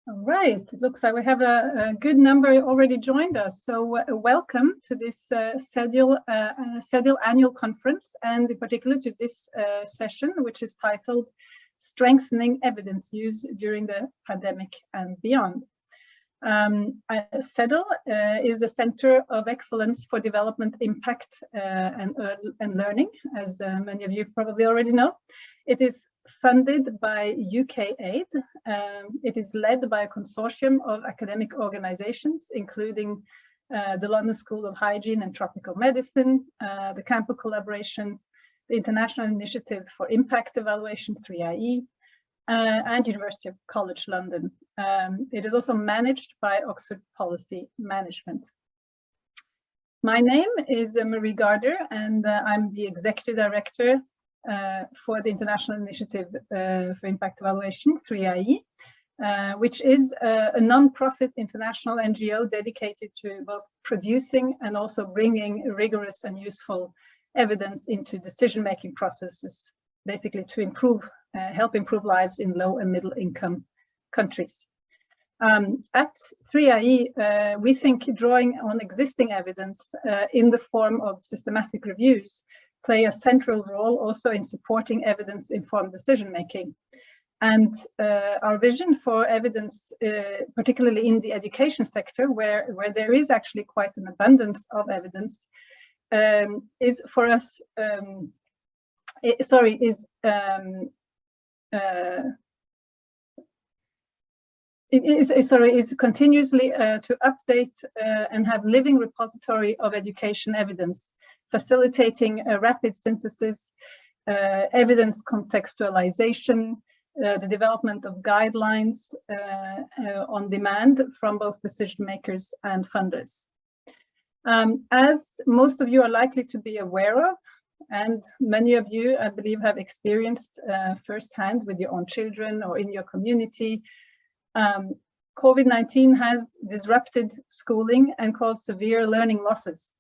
All right, it looks like we have a good number already joined us. So welcome to this CEDIL annual conference, and in particular to this session, which is titled Strengthening Evidence Use During the Pandemic and Beyond. CEDIL is the Center of Excellence for Development Impact and Learning, as many of you probably already know. It is funded by UK Aid. It is led by a consortium of academic organizations, including the London School of Hygiene and Tropical Medicine, the Campbell Collaboration, the International Initiative for Impact Evaluation, 3IE, and University College London. It is also managed by Oxford Policy Management. My name is Marie Garder, and I'm the Executive Director for the International Initiative for Impact Evaluation, 3IE, which is a non-profit international NGO dedicated to both producing and also bringing rigorous and useful evidence into decision-making processes, basically to improve, help improve lives in low and middle income countries. At 3IE, we think drawing on existing evidence in the form of systematic reviews play a central role also in supporting evidence-informed decision-making. And our vision for evidence, particularly in the education sector, where there is actually quite an abundance of evidence, is for us, is continuously to update and have living repository of education evidence, facilitating a rapid synthesis, evidence contextualization, the development of guidelines on demand from both decision makers and funders. As most of you are likely to be aware of, and many of you, I believe, have experienced firsthand with your own children or in your community, COVID-19 has disrupted schooling and caused severe learning losses.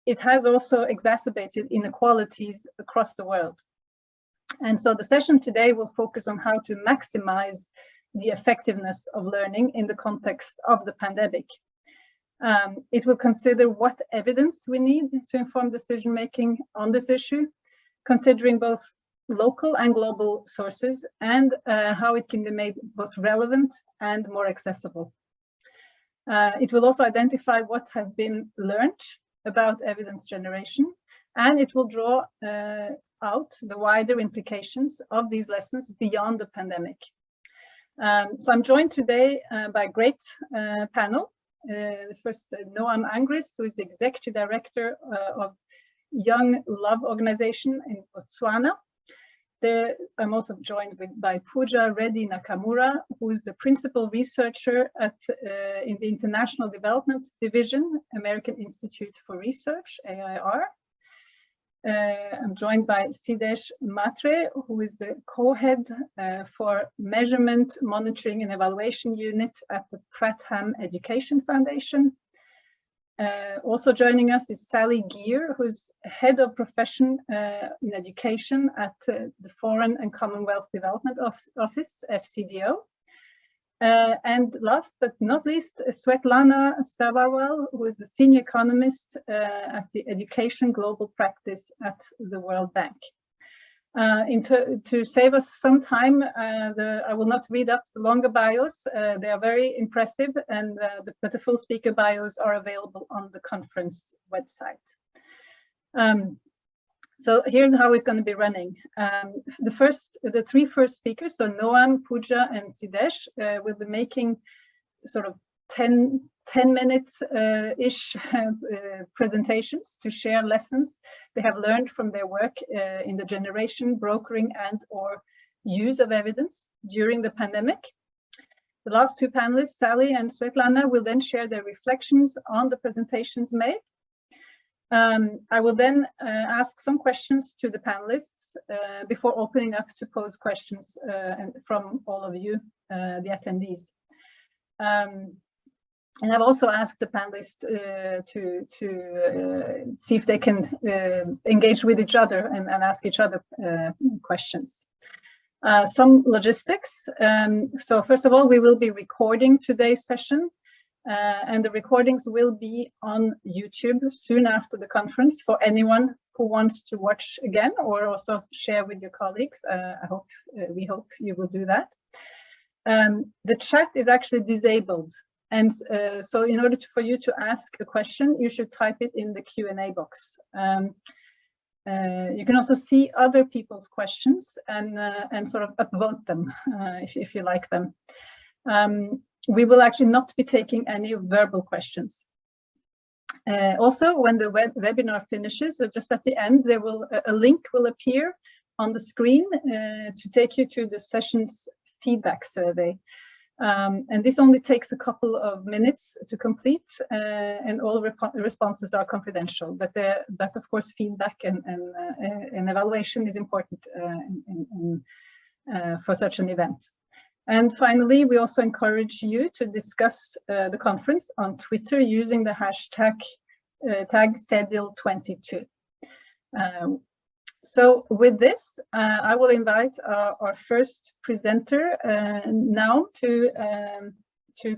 It has also exacerbated inequalities across the world. And so the session today will focus on how to maximize the effectiveness of learning in the context of the pandemic. It will consider what evidence we need to inform decision-making on this issue, considering both local and global sources, and how it can be made both relevant and more accessible. It will also identify what has been learned about evidence generation, and it will draw out the wider implications of these lessons beyond the pandemic. So I'm joined today by a great panel. First, Noam Angrist, who is the Executive Director of Young Love Organization in Botswana. I'm also joined by Pooja Reddy Nakamura, who is the Principal Researcher in the International Development Division, American Institute for Research, AIR. I'm joined by CEDIL Matre, who is the co-head for Measurement, Monitoring and Evaluation Unit at the Pratham Education Foundation. Also joining us is Sally Geer, who's Head of Profession in Education at the Foreign and Commonwealth Development Office, FCDO. And last but not least, Svetlana Savarwal, who is the Senior Economist at the Education Global Practice at the World Bank. To save us some time, I will not read up the longer bios. They are very impressive, and but the full speaker bios are available on the conference website. So here's how it's going to be running. The three first speakers, so Noam, Pooja, and CEDIL, will be making sort of 10 minutes-ish presentations to share lessons they have learned from their work in the generation, brokering, and/or use of evidence during the pandemic. The last two panelists, Sally and Svetlana, will then share their reflections on the presentations made. I will then ask some questions to the panelists before opening up to pose questions from all of you, the attendees. And I've also asked the panelists to see if they can engage with each other and ask each other questions. Some logistics. So first of all, we will be recording today's session, and the recordings will be on YouTube soon after the conference for anyone who wants to watch again or also share with your colleagues. We hope you will do that. The chat is actually disabled, and so in order for you to ask a question, you should type it in the Q&A box. You can also see other people's questions and sort of upvote them if you like them. We will actually not be taking any verbal questions. Also, when the webinar finishes, just at the end, there will a link will appear on the screen to take you to the session's feedback survey. And this only takes a couple of minutes to complete, and all responses are confidential. But of course, feedback and evaluation is important for such an event. And finally, we also encourage you to discuss the conference on Twitter using the hashtag tag CEDIL22. So with this, I will invite our first presenter now to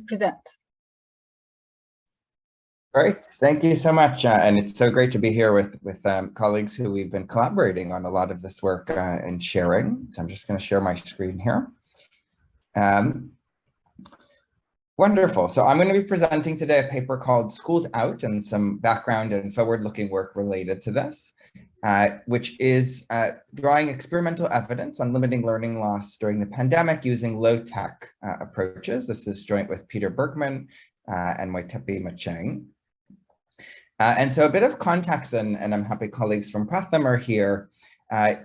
present. Great, thank you so much. And it's so great to be here with colleagues who we've been collaborating on a lot of this work and sharing. So I'm just going to share my screen here. Wonderful. So I'm going to be presenting today a paper called Schools Out and some background and forward-looking work related to this, which is drawing experimental evidence on limiting learning loss during the pandemic using low-tech approaches. This is joint with Peter Bergman and Moitepi Macheng. And so a bit of context, and I'm happy colleagues from Pratham are here,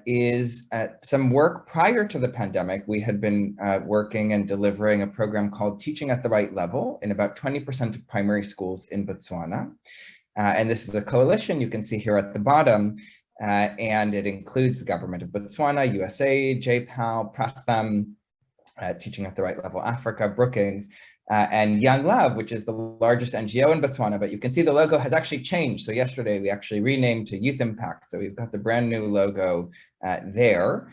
is some work prior to the pandemic. We had been working and delivering a program called Teaching at the Right Level in about 20% of primary schools in Botswana. And this is a coalition you can see here at the bottom, and it includes the government of Botswana, USA, JPAL, Pratham, Teaching at the Right Level Africa, Brookings, and Young Love, which is the largest NGO in Botswana. But you can see the logo has actually changed. So yesterday we actually renamed to Youth Impact. So we've got the brand new logo there,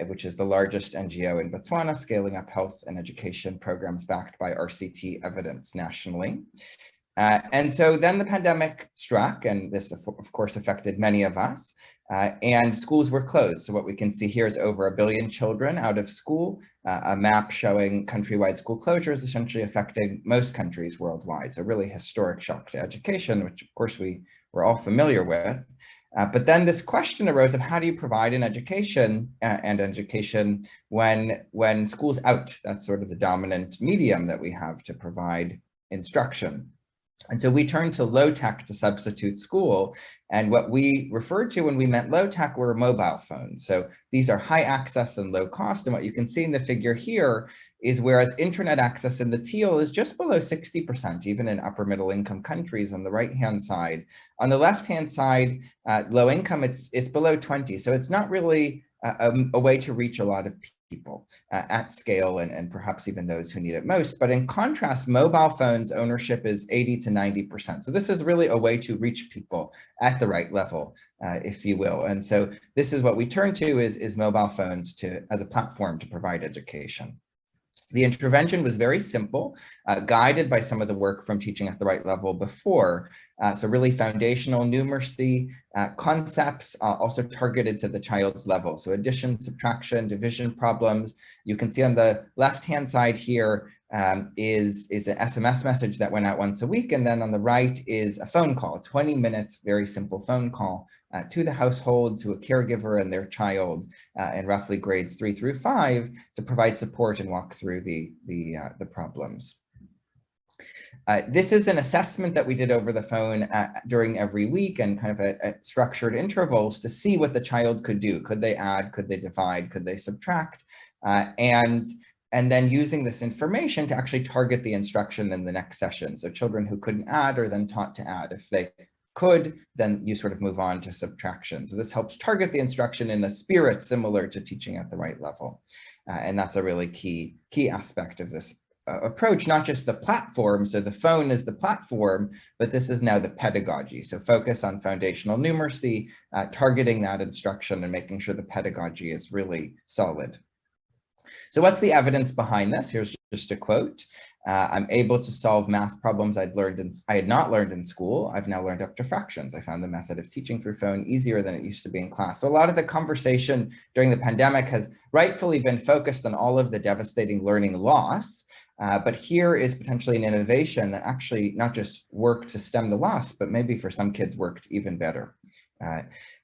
which is the largest NGO in Botswana, scaling up health and education programs backed by RCT evidence nationally. And so then the pandemic struck, and this of course affected many of us, and schools were closed. So what we can see here is over 1 billion children out of school, a map showing countrywide school closures essentially affecting most countries worldwide. So really historic shock to education, which of course we were all familiar with. But then this question arose of how do you provide an education when school's out? That's sort of the dominant medium that we have to provide instruction. And so we turned to low tech to substitute school. And what we referred to when we meant low tech were mobile phones. So these are high access and low cost. And what you can see in the figure here is whereas internet access in the teal is just below 60%, even in upper middle income countries on the right-hand side. On the left-hand side, low income, it's below 20. So it's not really a way to reach a lot of people at scale and perhaps even those who need it most. But in contrast, mobile phones ownership is 80 to 90%. So this is really a way to reach people at the right level, if you will. And so this is what we turn to is mobile phones as a platform to provide education. The intervention was very simple, guided by some of the work from Teaching at the Right Level before. So really foundational numeracy concepts, also targeted to the child's level. So addition, subtraction, division problems. You can see on the left-hand side here is an SMS message that went out once a week. And then on the right is a phone call, 20 minutes, very simple phone call to the household, to a caregiver and their child in roughly grades 3 through 5 to provide support and walk through the problems. This is an assessment that we did over the phone during every week and kind of at structured intervals to see what the child could do. Could they add, could they divide, could they subtract? And then using this information to actually target the instruction in the next session. So children who couldn't add are then taught to add. If they could, then you sort of move on to subtraction. So this helps target the instruction in a spirit similar to Teaching at the Right Level. And that's a really key aspect of this approach, not just the platform. So the phone is the platform, but this is now the pedagogy. So focus on foundational numeracy, targeting that instruction and making sure the pedagogy is really solid. So what's the evidence behind this? Here's just a quote. I'm able to solve math problems I had not learned in school. I've now learned up to fractions. I found the method of teaching through phone easier than it used to be in class. So a lot of the conversation during the pandemic has rightfully been focused on all of the devastating learning loss. But here is potentially an innovation that actually not just worked to stem the loss, but maybe for some kids worked even better.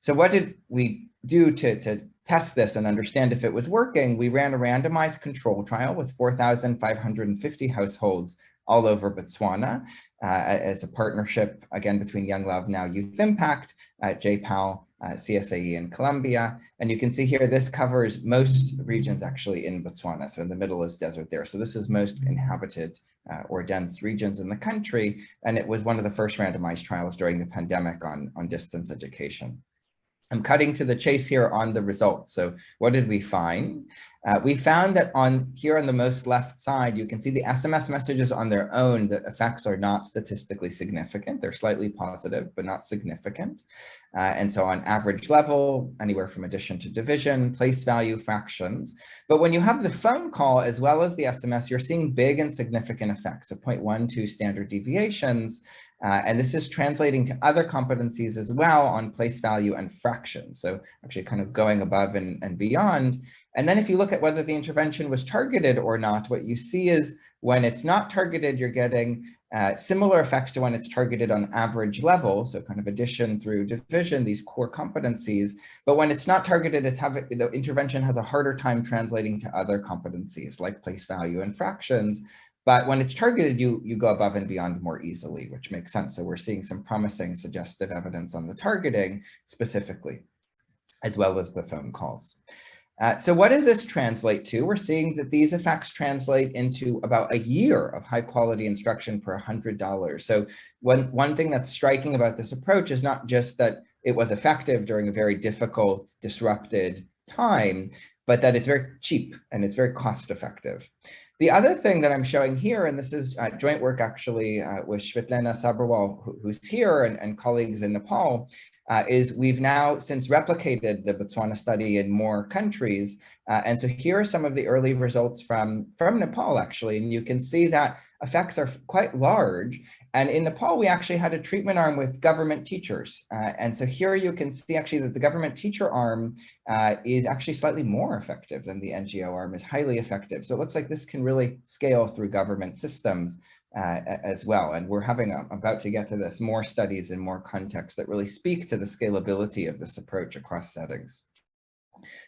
So what did we do to test this and understand if it was working? We ran a randomized control trial with 4,550 households all over Botswana as a partnership, again, between Young Love, Now Youth Impact, JPAL, CSAE in Colombia. And you can see here, this covers most regions actually in Botswana. So in the middle is desert there. So this is most inhabited or dense regions in the country. And it was one of the first randomized trials during the pandemic on distance education. I'm cutting to the chase here on the results. So what did we find? We found that here on the most left side, you can see the SMS messages on their own, the effects are not statistically significant. They're slightly positive, but not significant. And so on average level, anywhere from addition to division, place value, fractions. But when you have the phone call as well as the SMS, you're seeing big and significant effects, so 0.12 standard deviations. And this is translating to other competencies as well on place value and fractions. So actually kind of going above and beyond. And then if you look at whether the intervention was targeted or not, what you see is when it's not targeted, you're getting similar effects to when it's targeted on average level. So kind of addition through division, these core competencies. But when it's not targeted, the intervention has a harder time translating to other competencies like place value and fractions. But when it's targeted, you go above and beyond more easily, which makes sense. So we're seeing some promising suggestive evidence on the targeting specifically, as well as the phone calls. So what does this translate to? We're seeing that these effects translate into about a year of high quality instruction per $100. So one thing that's striking about this approach is not just that it was effective during a very difficult, disrupted time, but that it's very cheap and it's very cost effective. The other thing that I'm showing here, and this is joint work actually with Shvetlana Sabharwal, who's here, and colleagues in Nepal, is we've now since replicated the Botswana study in more countries. And so here are some of the early results from Nepal, actually. And you can see that effects are quite large. And in Nepal, we actually had a treatment arm with government teachers. And so here you can see actually that the government teacher arm is actually slightly more effective than the NGO arm, is highly effective. So it looks like this can really scale through government systems as well. And we're about to get to this, more studies and more context that really speak to the scalability of this approach across settings.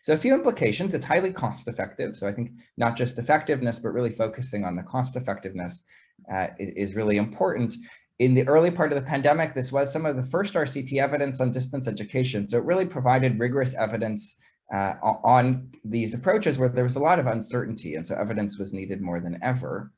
So a few implications: it's highly cost effective. So I think not just effectiveness, but really focusing on the cost effectiveness is really important. In the early part of the pandemic, this was some of the first RCT evidence on distance education. So it really provided rigorous evidence on these approaches where there was a lot of uncertainty. And so evidence was needed more than ever.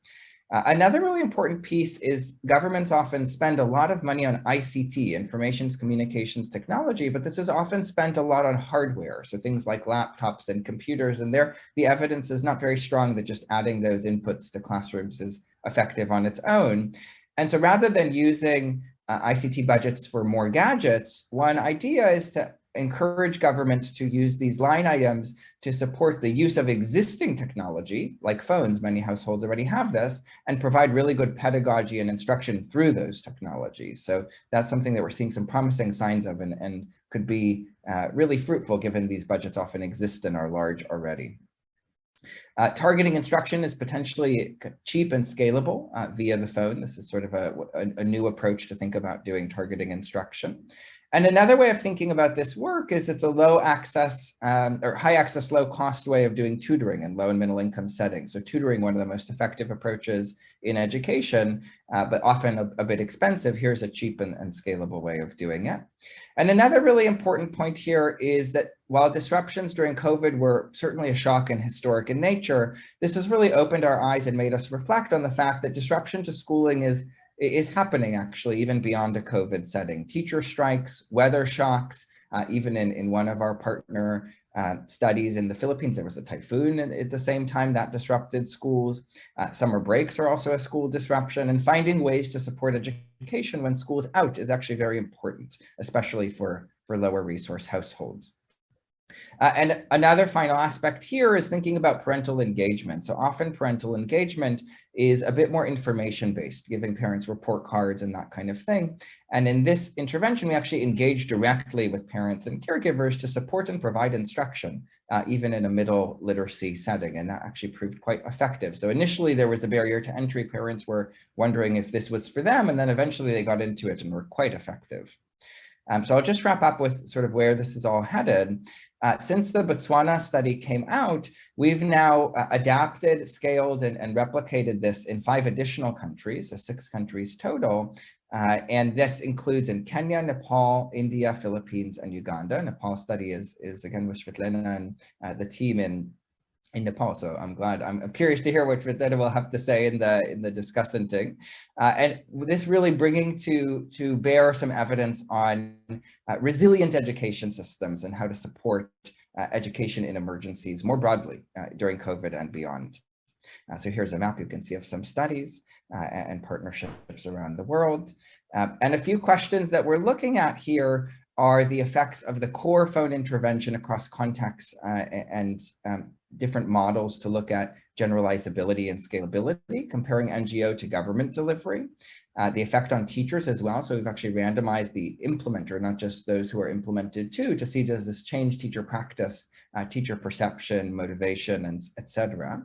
Another really important piece is governments often spend a lot of money on ICT, information communications technology, but this is often spent a lot on hardware. So things like laptops and computers, and the evidence is not very strong that just adding those inputs to classrooms is effective on its own. And so rather than using ICT budgets for more gadgets, one idea is to encourage governments to use these line items to support the use of existing technology, like phones. Many households already have this, and provide really good pedagogy and instruction through those technologies. So that's something that we're seeing some promising signs of and could be really fruitful given these budgets often exist and are large already. Targeting instruction is potentially cheap and scalable via the phone. This is sort of a new approach to think about doing targeting instruction. And another way of thinking about this work is it's a low access or high access, low cost way of doing tutoring in low and middle income settings. So tutoring, one of the most effective approaches in education, but often a bit expensive. Here's a cheap and scalable way of doing it. And another really important point here is that while disruptions during COVID were certainly a shock and historic in nature, this has really opened our eyes and made us reflect on the fact that disruption to schooling is happening actually even beyond a COVID setting. Teacher strikes, weather shocks, even in one of our partner studies in the Philippines, there was a typhoon at the same time that disrupted schools. Summer breaks are also a school disruption, and finding ways to support education when school's out is actually very important, especially for lower resource households. And another final aspect here is thinking about parental engagement. So often parental engagement is a bit more information-based, giving parents report cards and that kind of thing. And in this intervention, we actually engage directly with parents and caregivers to support and provide instruction, even in a middle literacy setting. And that actually proved quite effective. So initially there was a barrier to entry. Parents were wondering if this was for them, and then eventually they got into it and were quite effective. So I'll just wrap up with sort of where this is all headed. Since the Botswana study came out, we've now adapted, scaled, and replicated this in 5 additional countries, so 6 countries total. And this includes in Kenya, Nepal, India, Philippines, and Uganda. Nepal study is again with Svetlana and the team in Nepal. So I'm curious to hear what Svetlana will have to say in the discussanting. And this really bringing to bear some evidence on resilient education systems and how to support education in emergencies more broadly during COVID and beyond. So here's a map you can see of some studies and partnerships around the world. And a few questions that we're looking at here are the effects of the core phone intervention across contexts and different models to look at generalizability and scalability, comparing NGO to government delivery, the effect on teachers as well. So we've actually randomized the implementer, not just those who are implemented to see does this change teacher practice, teacher perception, motivation, and etc.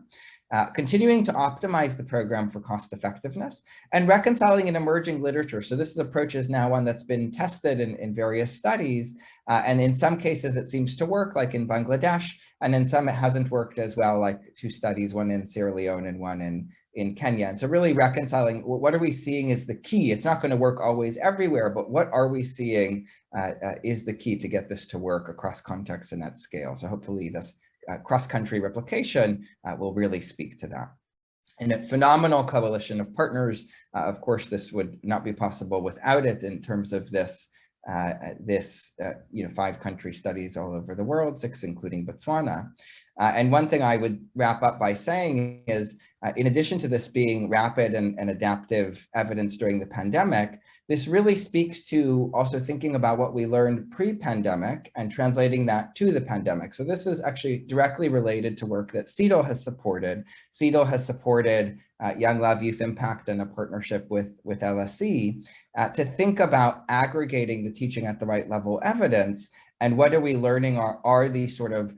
Continuing to optimize the program for cost effectiveness and reconciling in emerging literature. So this approach is now one that's been tested in various studies. And in some cases it seems to work, like in Bangladesh, and in some it hasn't worked as well, like 2 studies, one in Sierra Leone and one in Kenya. And so really reconciling what are we seeing is the key. It's not going to work always everywhere, but what are we seeing is the key to get this to work across contexts and at scale. So hopefully this cross-country replication will really speak to that. And a phenomenal coalition of partners. Of course, this would not be possible without it in terms of this, 5 country studies all over the world, 6 including Botswana. And one thing I would wrap up by saying is, in addition to this being rapid and adaptive evidence during the pandemic, this really speaks to also thinking about what we learned pre-pandemic and translating that to the pandemic. So this is actually directly related to work that CEDIL has supported. CEDIL has supported Young Love Youth Impact and a partnership with LSE to think about aggregating the teaching at the right level evidence, and what are we learning are these sort of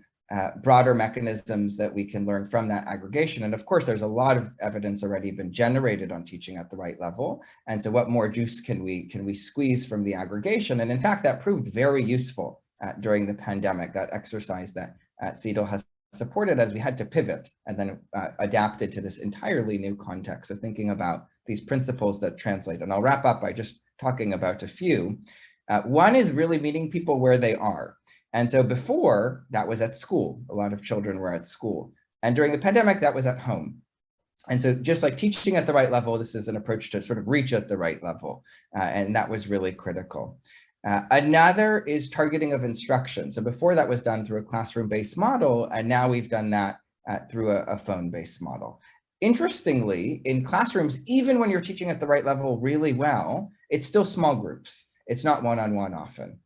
broader mechanisms that we can learn from that aggregation. And of course, there's a lot of evidence already been generated on teaching at the right level. And so what more juice can we squeeze from the aggregation? And in fact, that proved very useful during the pandemic, that exercise that CEDIL has supported as we had to pivot and then adapted to this entirely new context. So thinking about these principles that translate. And I'll wrap up by just talking about a few. One is really meeting people where they are. And so before, that was at school. A lot of children were at school. And during the pandemic, that was at home. And so just like teaching at the right level, this is an approach to sort of reach at the right level. And that was really critical. Another is targeting of instruction. So before that was done through a classroom-based model, and now we've done that through a phone-based model. Interestingly, in classrooms, even when you're teaching at the right level really well, it's still small groups. It's not one-on-one often.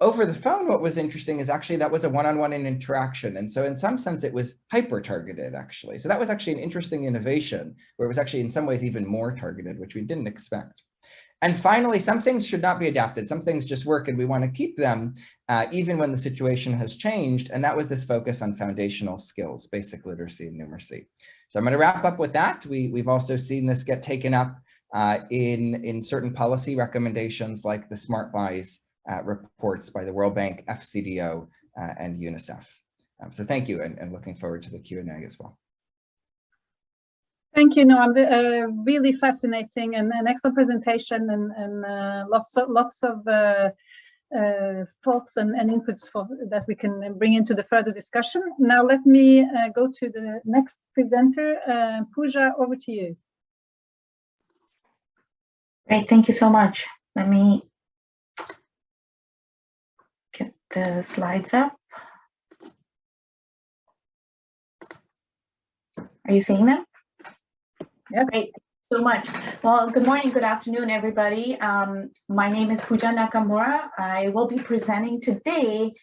Over the phone, what was interesting is actually that was a one-on-one interaction. And so in some sense, it was hyper-targeted, actually. So that was actually an interesting innovation, where it was actually in some ways even more targeted, which we didn't expect. And finally, some things should not be adapted. Some things just work and we want to keep them even when the situation has changed. And that was this focus on foundational skills, basic literacy and numeracy. So I'm going to wrap up with that. We've also seen this get taken up in certain policy recommendations like the Smart Buys reports by the World Bank, FCDO, and UNICEF. So thank you, and looking forward to the Q&A as well. Thank you, Noam. Really fascinating and an excellent presentation, and lots of thoughts and inputs that we can bring into the further discussion. Now let me go to the next presenter. Pooja, over to you. Great, thank you so much. Let me get the slides up. Are you seeing them? Yes. Great, thank you so much. Well, good morning, good afternoon, everybody. My name is Pooja Nakamura. I will be presenting today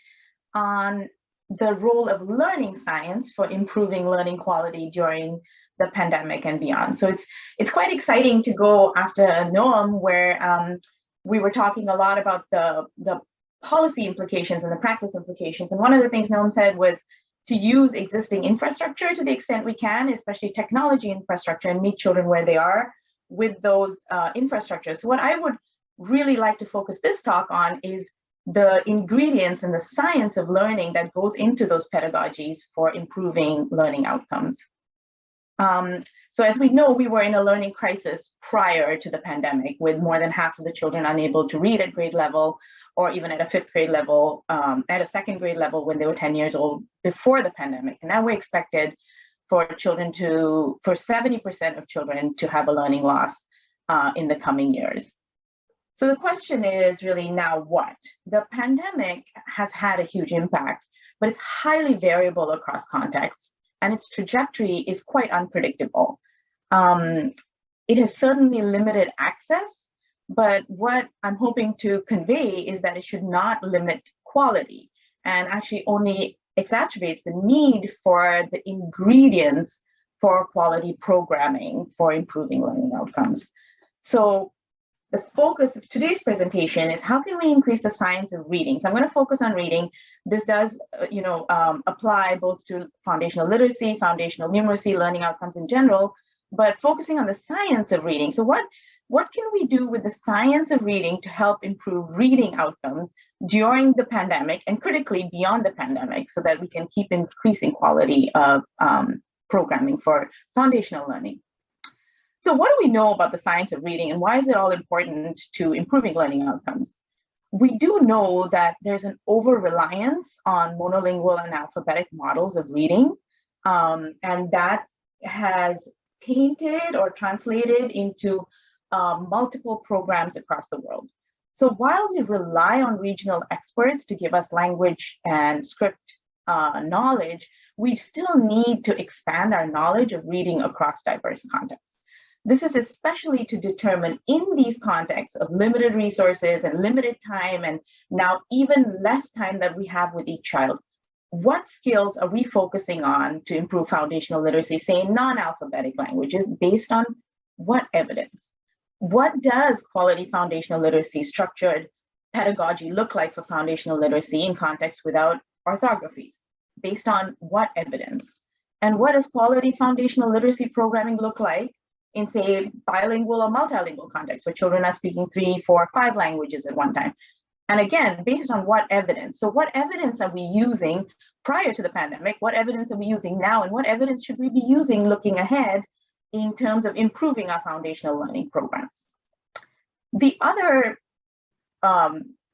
on the role of learning science for improving learning quality during the pandemic and beyond. So it's quite exciting to go after Noam, where we were talking a lot about the policy implications and the practice implications. And one of the things Noam said was to use existing infrastructure to the extent we can, especially technology infrastructure, and meet children where they are with those infrastructures. So what I would really like to focus this talk on is the ingredients and the science of learning that goes into those pedagogies for improving learning outcomes. So as we know, we were in a learning crisis prior to the pandemic, with more than half of the children unable to read at grade level, or even at a 5th grade level, at a 2nd grade level when they were 10 years old before the pandemic. And now we're expected for 70% of children to have a learning loss in the coming years. So the question is really, now what? The pandemic has had a huge impact, but it's highly variable across contexts, and its trajectory is quite unpredictable. It has certainly limited access, but what I'm hoping to convey is that it should not limit quality, and actually only exacerbates the need for the ingredients for quality programming for improving learning outcomes. So the focus of today's presentation is how can we increase the science of reading? So I'm going to focus on reading. This does, apply both to foundational literacy, foundational numeracy, learning outcomes in general, but focusing on the science of reading. So what can we do with the science of reading to help improve reading outcomes during the pandemic and critically beyond the pandemic, so that we can keep increasing quality of programming for foundational learning? So what do we know about the science of reading, and why is it all important to improving learning outcomes? We do know that there's an over-reliance on monolingual and alphabetic models of reading, and that has tainted or translated into multiple programs across the world. So while we rely on regional experts to give us language and script knowledge, we still need to expand our knowledge of reading across diverse contexts. This is especially to determine, in these contexts of limited resources and limited time, and now even less time that we have with each child, what skills are we focusing on to improve foundational literacy, say in non-alphabetic languages, based on what evidence? What does quality foundational literacy structured pedagogy look like for foundational literacy in contexts without orthographies? Based on what evidence? And what does quality foundational literacy programming look like in, say, bilingual or multilingual contexts where children are speaking 3, 4, 5 languages at one time? And again, based on what evidence? So what evidence are we using prior to the pandemic? What evidence are we using now? And what evidence should we be using looking ahead in terms of improving our foundational learning programs? The other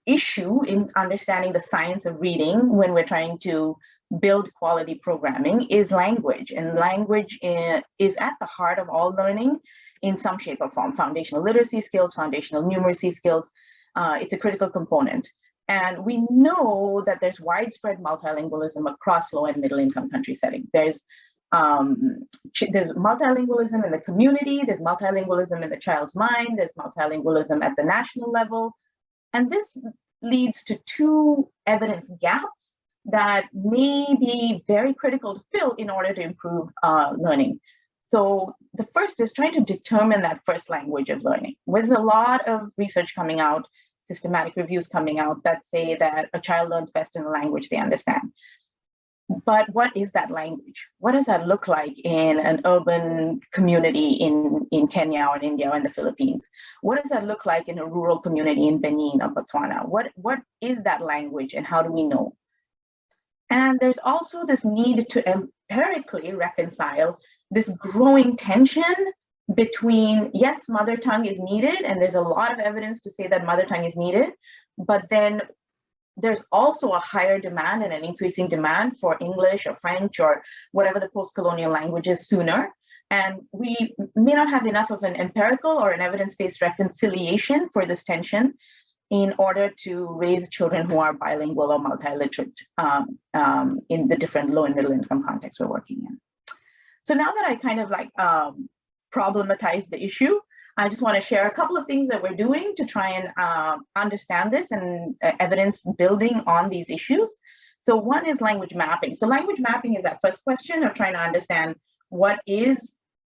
issue in understanding the science of reading when we're trying to build quality programming is language. And language is at the heart of all learning in some shape or form. Foundational literacy skills, foundational numeracy skills, it's a critical component. And we know that there's widespread multilingualism across low and middle income country settings. There's multilingualism in the community, there's multilingualism in the child's mind, there's multilingualism at the national level. And this leads to 2 evidence gaps that may be very critical to fill in order to improve learning. So the first is trying to determine that first language of learning. There's a lot of research coming out, systematic reviews coming out that say that a child learns best in a language they understand. But what is that language? What does that look like in an urban community in Kenya or in India or in the Philippines? What does that look like in a rural community in Benin or Botswana? What is that language, and how do we know? And there's also this need to empirically reconcile this growing tension between, yes, mother tongue is needed, and there's a lot of evidence to say that mother tongue is needed, but then there's also a higher demand and an increasing demand for English or French or whatever the post-colonial language is sooner. And we may not have enough of an empirical or an evidence-based reconciliation for this tension in order to raise children who are bilingual or multiliterate in the different low and middle income contexts we're working in. So now that I kind of problematize the issue, I just want to share a couple of things that we're doing to try and understand this and evidence building on these issues. So one is language mapping. So language mapping is that first question of trying to understand what is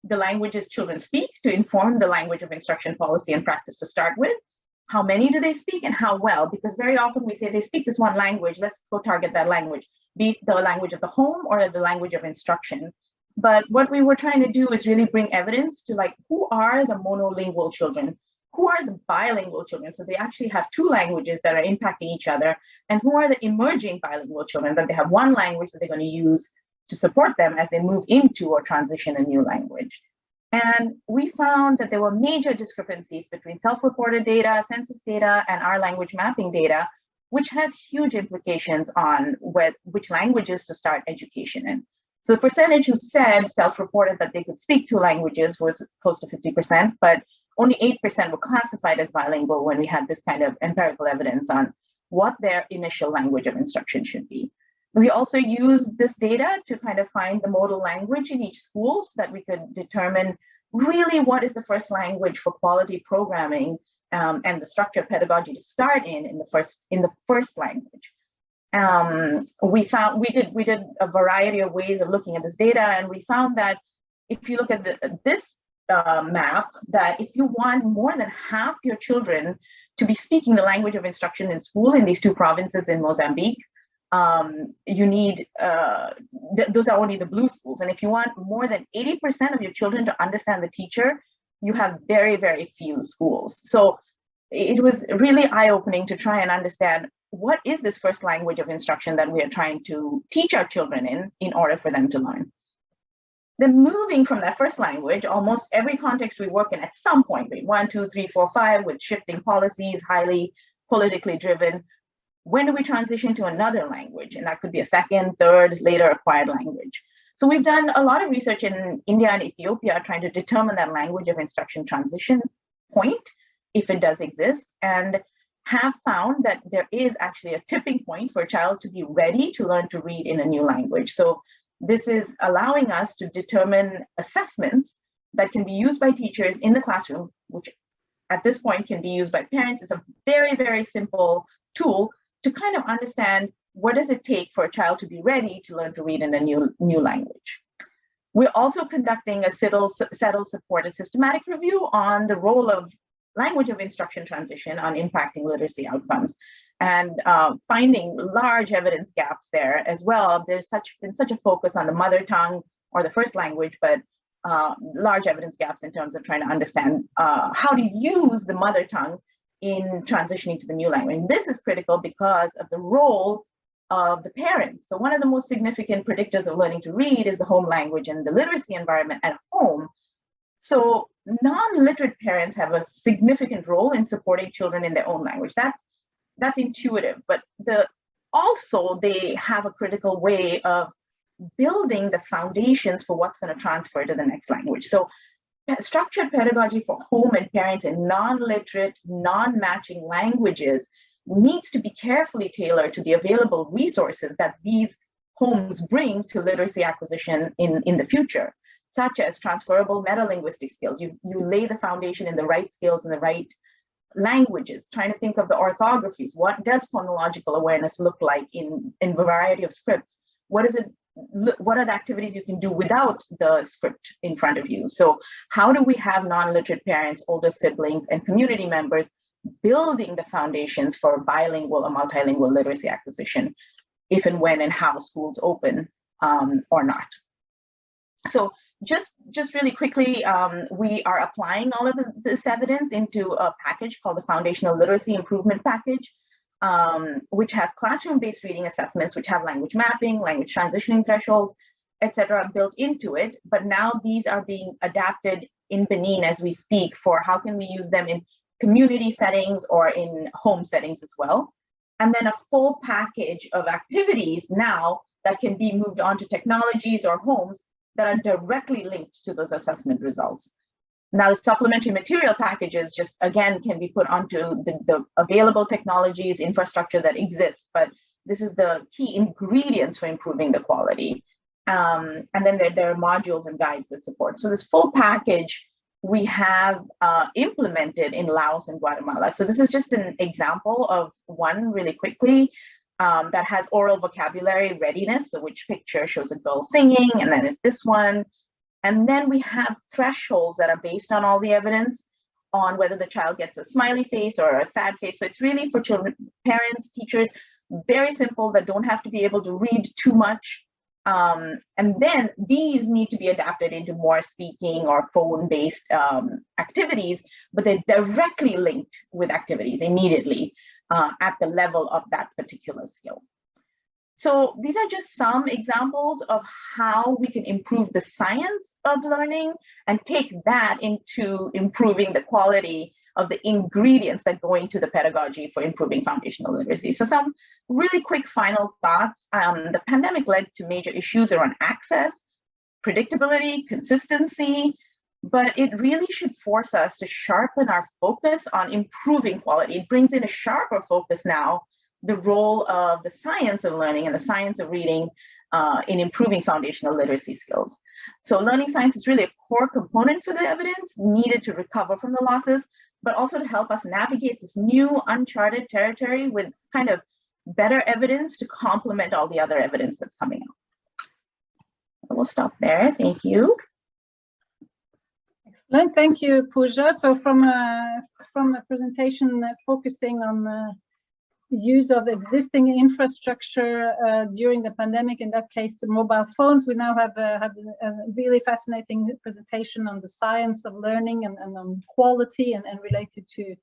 the languages children speak to inform the language of instruction policy and practice to start with. How many do they speak and how well? Because very often we say they speak this one language, let's go target that language, be it the language of the home or the language of instruction. But what we were trying to do is really bring evidence to like, who are the monolingual children? Who are the bilingual children? So they actually have two languages that are impacting each other. And who are the emerging bilingual children that they have one language that they're going to use to support them as they move into or transition a new language. And we found that there were major discrepancies between self-reported data, census data, and our language mapping data, which has huge implications on which languages to start education in. So the percentage who said self-reported that they could speak two languages was close to 50%, but only 8% were classified as bilingual when we had this kind of empirical evidence on what their initial language of instruction should be. We also used this data to kind of find the modal language in each school so that we could determine really what is the first language for quality programming and the structured pedagogy to start in the first language. We did a variety of ways of looking at this data, and we found that if you look at this map, that if you want more than half your children to be speaking the language of instruction in school in these two provinces in Mozambique, you need, those are only the blue schools. And if you want more than 80% of your children to understand the teacher, you have very, very few schools. So it was really eye-opening to try and understand what is this first language of instruction that we are trying to teach our children in order for them to learn. Then moving from that first language, almost every context we work in at some point, grade 1, 2, 3, 4, 5, with shifting policies, highly politically driven, when do we transition to another language? And that could be a second, third, later acquired language. So we've done a lot of research in India and Ethiopia trying to determine that language of instruction transition point, if it does exist, and have found that there is actually a tipping point for a child to be ready to learn to read in a new language. So this is allowing us to determine assessments that can be used by teachers in the classroom, which at this point can be used by parents. It's a very, very simple tool to kind of understand what does it take for a child to be ready to learn to read in a new language. We're also conducting a CEDIL supported systematic review on the role of language of instruction transition on impacting literacy outcomes, and finding large evidence gaps there as well. There's been such a focus on the mother tongue or the first language, but large evidence gaps in terms of trying to understand how to use the mother tongue in transitioning to the new language. And this is critical because of the role of the parents. So one of the most significant predictors of learning to read is the home language and the literacy environment at home. So non-literate parents have a significant role in supporting children in their own language. That's intuitive, but also they have a critical way of building the foundations for what's going to transfer to the next language. So structured pedagogy for home and parents in non-literate, non-matching languages needs to be carefully tailored to the available resources that these homes bring to literacy acquisition in the future, such as transferable metalinguistic skills. You lay the foundation in the right skills in the right languages, trying to think of the orthographies. What does phonological awareness look like in a variety of scripts? What are the activities you can do without the script in front of you? So how do we have non-literate parents, older siblings, and community members building the foundations for bilingual or multilingual literacy acquisition, if and when and how schools open or not? So just really quickly, we are applying all of this evidence into a package called the Foundational Literacy Improvement Package, which has classroom-based reading assessments, which have language mapping, language transitioning thresholds, etc., built into it. But now these are being adapted in Benin as we speak for how can we use them in community settings or in home settings as well. And then a full package of activities now that can be moved on to technologies or homes that are directly linked to those assessment results. Now, the supplementary material packages just, again, can be put onto the available technologies, infrastructure that exists, but this is the key ingredients for improving the quality. And then there are modules and guides that support. So this full package we have implemented in Laos and Guatemala. So this is just an example of one really quickly. that has oral vocabulary readiness, so which picture shows a girl singing, and then it's this one. And then we have thresholds that are based on all the evidence on whether the child gets a smiley face or a sad face. So it's really for children, parents, teachers, very simple, that don't have to be able to read too much. And then these need to be adapted into more speaking or phone-based activities, but they're directly linked with activities immediately at the level of that particular skill. So these are just some examples of how we can improve the science of learning and take that into improving the quality of the ingredients that go into the pedagogy for improving foundational literacy. So some really quick final thoughts. The pandemic led to major issues around access, predictability, consistency, but it really should force us to sharpen our focus on improving quality. It brings in a sharper focus now, the role of the science of learning and the science of reading in improving foundational literacy skills. So learning science is really a core component for the evidence needed to recover from the losses, but also to help us navigate this new uncharted territory with kind of better evidence to complement all the other evidence that's coming out. We'll stop there. Thank you. Excellent. Thank you, Pooja. So from the presentation focusing on the use of existing infrastructure during the pandemic, in that case, the mobile phones, we now have a really fascinating presentation on the science of learning and on quality and related to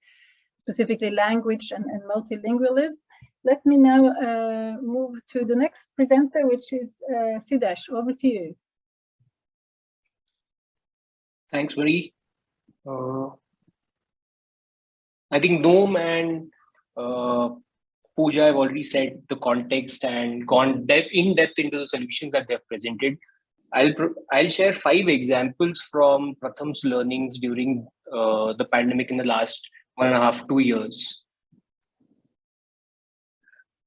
specifically language and multilingualism. Let me now move to the next presenter, which is Sidesh. Over to you. Thanks, Marie. I think Noam and Pooja have already said the context and gone in depth into the solutions that they've presented. I'll share 5 examples from Pratham's learnings during the pandemic in the last 1.5 to 2 years.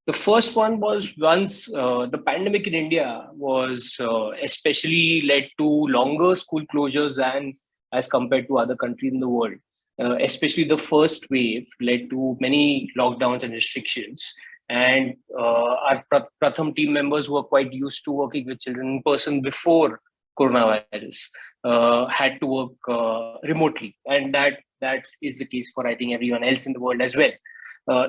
The first one was once the pandemic in India was especially led to longer school closures than as compared to other countries in the world. Especially the first wave led to many lockdowns and restrictions. And our Pratham team members who were quite used to working with children in person before coronavirus had to work remotely. And that is the case for, I think, everyone else in the world as well.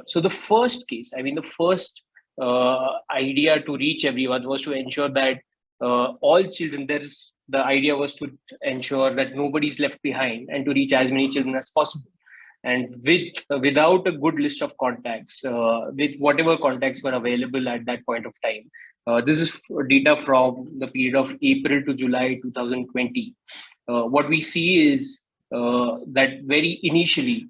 So the first case, I mean, the first idea to reach everyone was to ensure that all children, the idea was to ensure that nobody's left behind and to reach as many children as possible. And without a good list of contacts, with whatever contacts were available at that point of time. This is data from the period of April to July 2020. What we see is that very initially,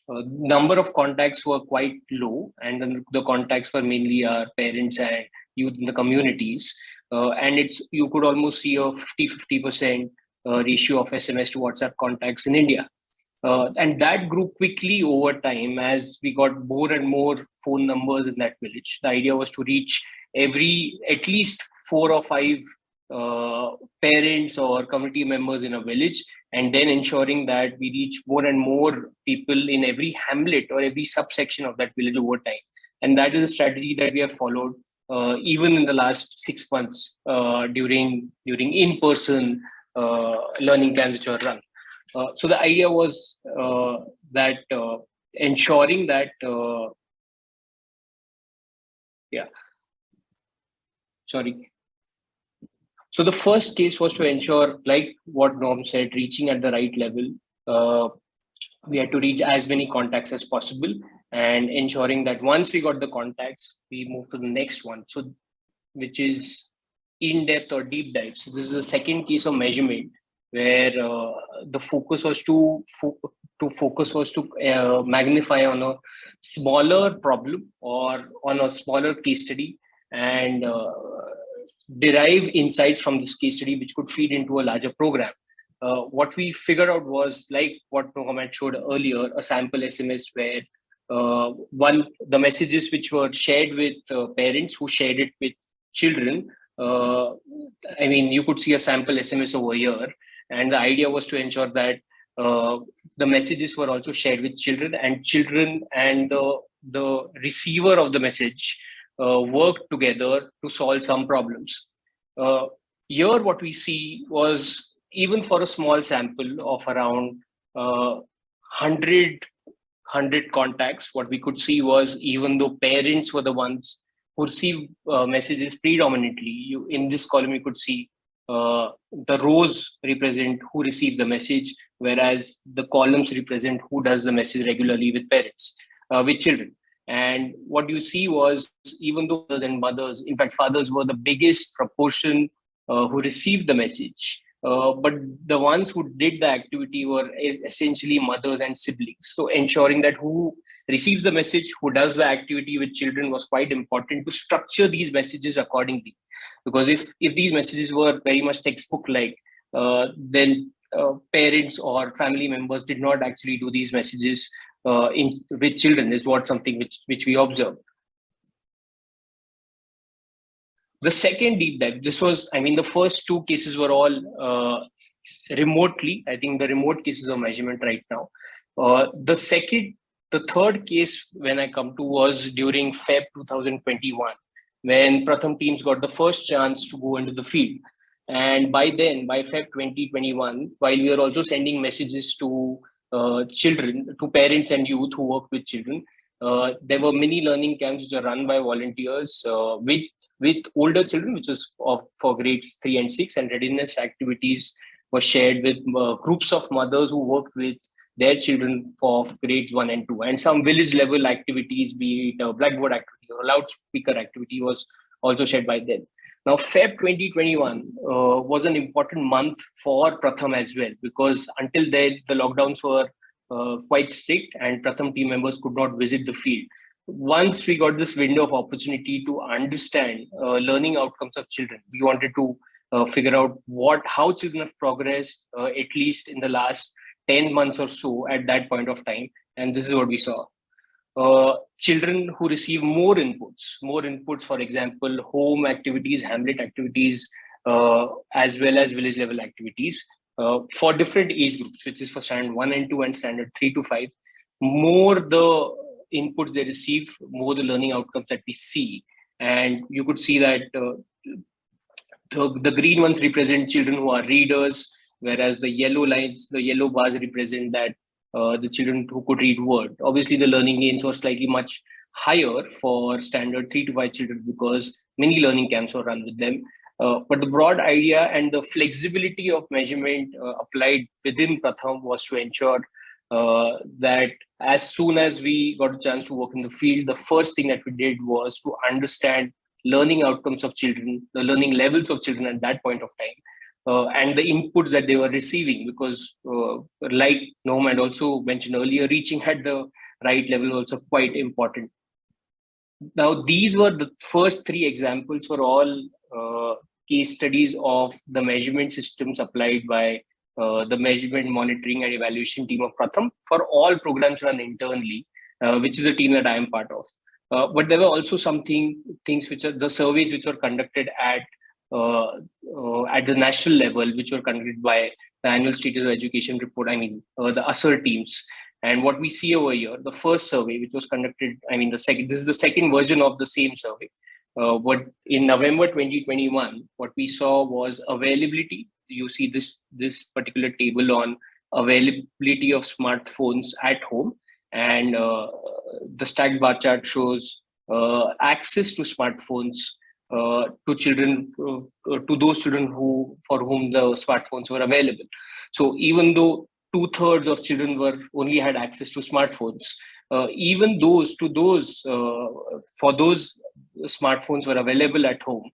number of contacts were quite low, and then the contacts were mainly our parents and youth in the communities. And you could almost see a 50% ratio of SMS to WhatsApp contacts in India. And that grew quickly over time as we got more and more phone numbers in that village. The idea was to reach at least 4 or 5 parents or community members in a village, and then ensuring that we reach more and more people in every hamlet or every subsection of that village over time. And that is a strategy that we have followed even in the last 6 months during in-person learning camps which were run. So the idea was that ensuring that, So the first case was to ensure, like what Norm said, reaching at the right level. We had to reach as many contacts as possible, and ensuring that once we got the contacts, we move to the next one. So, which is in-depth or deep dive. So this is the second case of measurement, where the focus was to magnify on a smaller problem or on a smaller case study and derive insights from this case study which could feed into a larger program. What we figured out was, like what Mohammed showed earlier, a sample SMS where the messages which were shared with parents who shared it with children. I mean, you could see a sample SMS over here. And the idea was to ensure that the messages were also shared with children and the the receiver of the message worked together to solve some problems. Here, what we see was, even for a small sample of around 100 contacts, what we could see was, even though parents were the ones who received messages predominantly, in this column you could see the rows represent who received the message, whereas the columns represent who does the message regularly with parents, with children. And what you see was, even though fathers and mothers, in fact, fathers were the biggest proportion who received the message, but the ones who did the activity were essentially mothers and siblings. So ensuring that who receives the message, who does the activity with children, was quite important to structure these messages accordingly. Because if these messages were very much textbook-like, then parents or family members did not actually do these messages with children, is something which we observed. The second deep dive, this was, the first two cases were all remotely. I think the remote cases of measurement right now. The third case when I come to was during Feb 2021, when Pratham teams got the first chance to go into the field. And by then, by Feb 2021, while we were also sending messages to children, to parents and youth who work with children, there were many learning camps which are run by volunteers with older children, which was for grades 3 and 6, and readiness activities were shared with groups of mothers who worked with their children for grades 1 and 2, and some village level activities, be it a blackboard activity or a loudspeaker activity, was also shared by them. Now, Feb 2021 was an important month for Pratham as well, because until then the lockdowns were quite strict and Pratham team members could not visit the field. Once we got this window of opportunity to understand learning outcomes of children, we wanted to figure out how children have progressed, at least in the last 10 months or so at that point of time. And this is what we saw. Children who receive more inputs, for example, home activities, hamlet activities, as well as village level activities, for different age groups, which is for standard 1 and 2 and standard 3 to 5, more the inputs they receive, more the learning outcomes that we see. And you could see that the green ones represent children who are readers, whereas the yellow bars represent that the children who could read word. Obviously, the learning gains were slightly much higher for standard 3 to 5 children because many learning camps were run with them. But the broad idea and the flexibility of measurement applied within Pratham was to ensure that as soon as we got a chance to work in the field, the first thing that we did was to understand learning outcomes of children, the learning levels of children at that point of time, and the inputs that they were receiving, because like Noam had also mentioned earlier, reaching at the right level was also quite important. Now, these were the first 3 examples for all case studies of the measurement systems applied by the measurement, monitoring and evaluation team of Pratham for all programs run internally, which is a team that I am part of. But there were also things which are the surveys which were conducted at the national level, which were conducted by the annual status of education report, the ASER teams. And what we see over here, the first survey, which was conducted, this is the second version of the same survey. But in November 2021, what we saw was availability. You see this particular table on availability of smartphones at home, and the stacked bar chart shows access to smartphones to children, to those children for whom the smartphones were available. So even though 2/3 of children only had access to smartphones, even for those smartphones were available at home,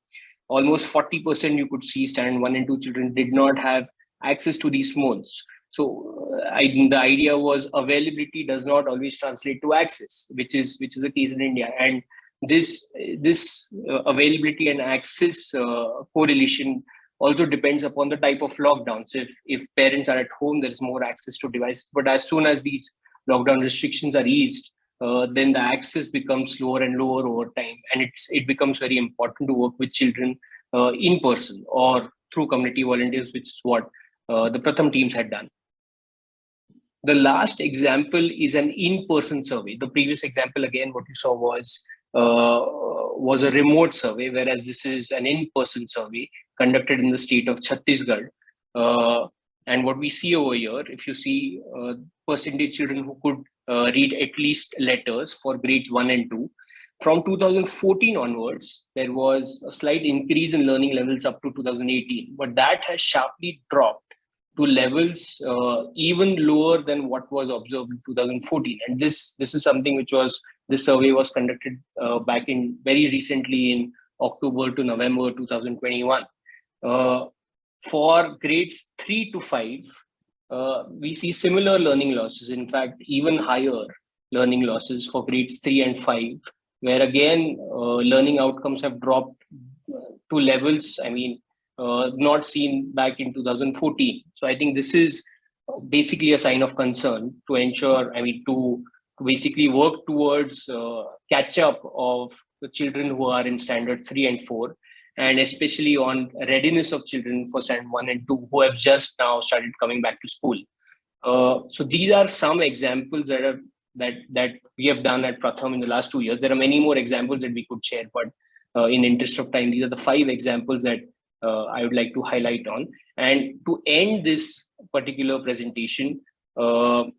almost 40% you could see standard 1 and 2 children did not have access to these phones. So the idea was availability does not always translate to access, which is the case in India. And this availability and access correlation also depends upon the type of lockdowns. If parents are at home, there's more access to devices. But as soon as these lockdown restrictions are eased, then the access becomes lower and lower over time, and it becomes very important to work with children in person or through community volunteers, which is what the Pratham teams had done. The last example is an in-person survey. The previous example, again, what you saw was a remote survey, whereas this is an in-person survey conducted in the state of Chhattisgarh. And what we see over here, if you see percentage children who could read at least letters for grades 1 and 2, from 2014 onwards, there was a slight increase in learning levels up to 2018, but that has sharply dropped to levels even lower than what was observed in 2014. And this is something which this survey was conducted back in very recently in October to November 2021. For grades 3 to 5, we see similar learning losses. In fact, even higher learning losses for grades 3 and 5, where again, learning outcomes have dropped to levels, not seen back in 2014. So I think this is basically a sign of concern to ensure, to basically work towards catch up of the children who are in standard 3 and 4, and especially on readiness of children for standard 1 and 2 who have just now started coming back to school. So these are some examples that we have done at Pratham in the last 2 years. There are many more examples that we could share, but in interest of time, these are the 5 examples that I would like to highlight on. And to end this particular presentation, the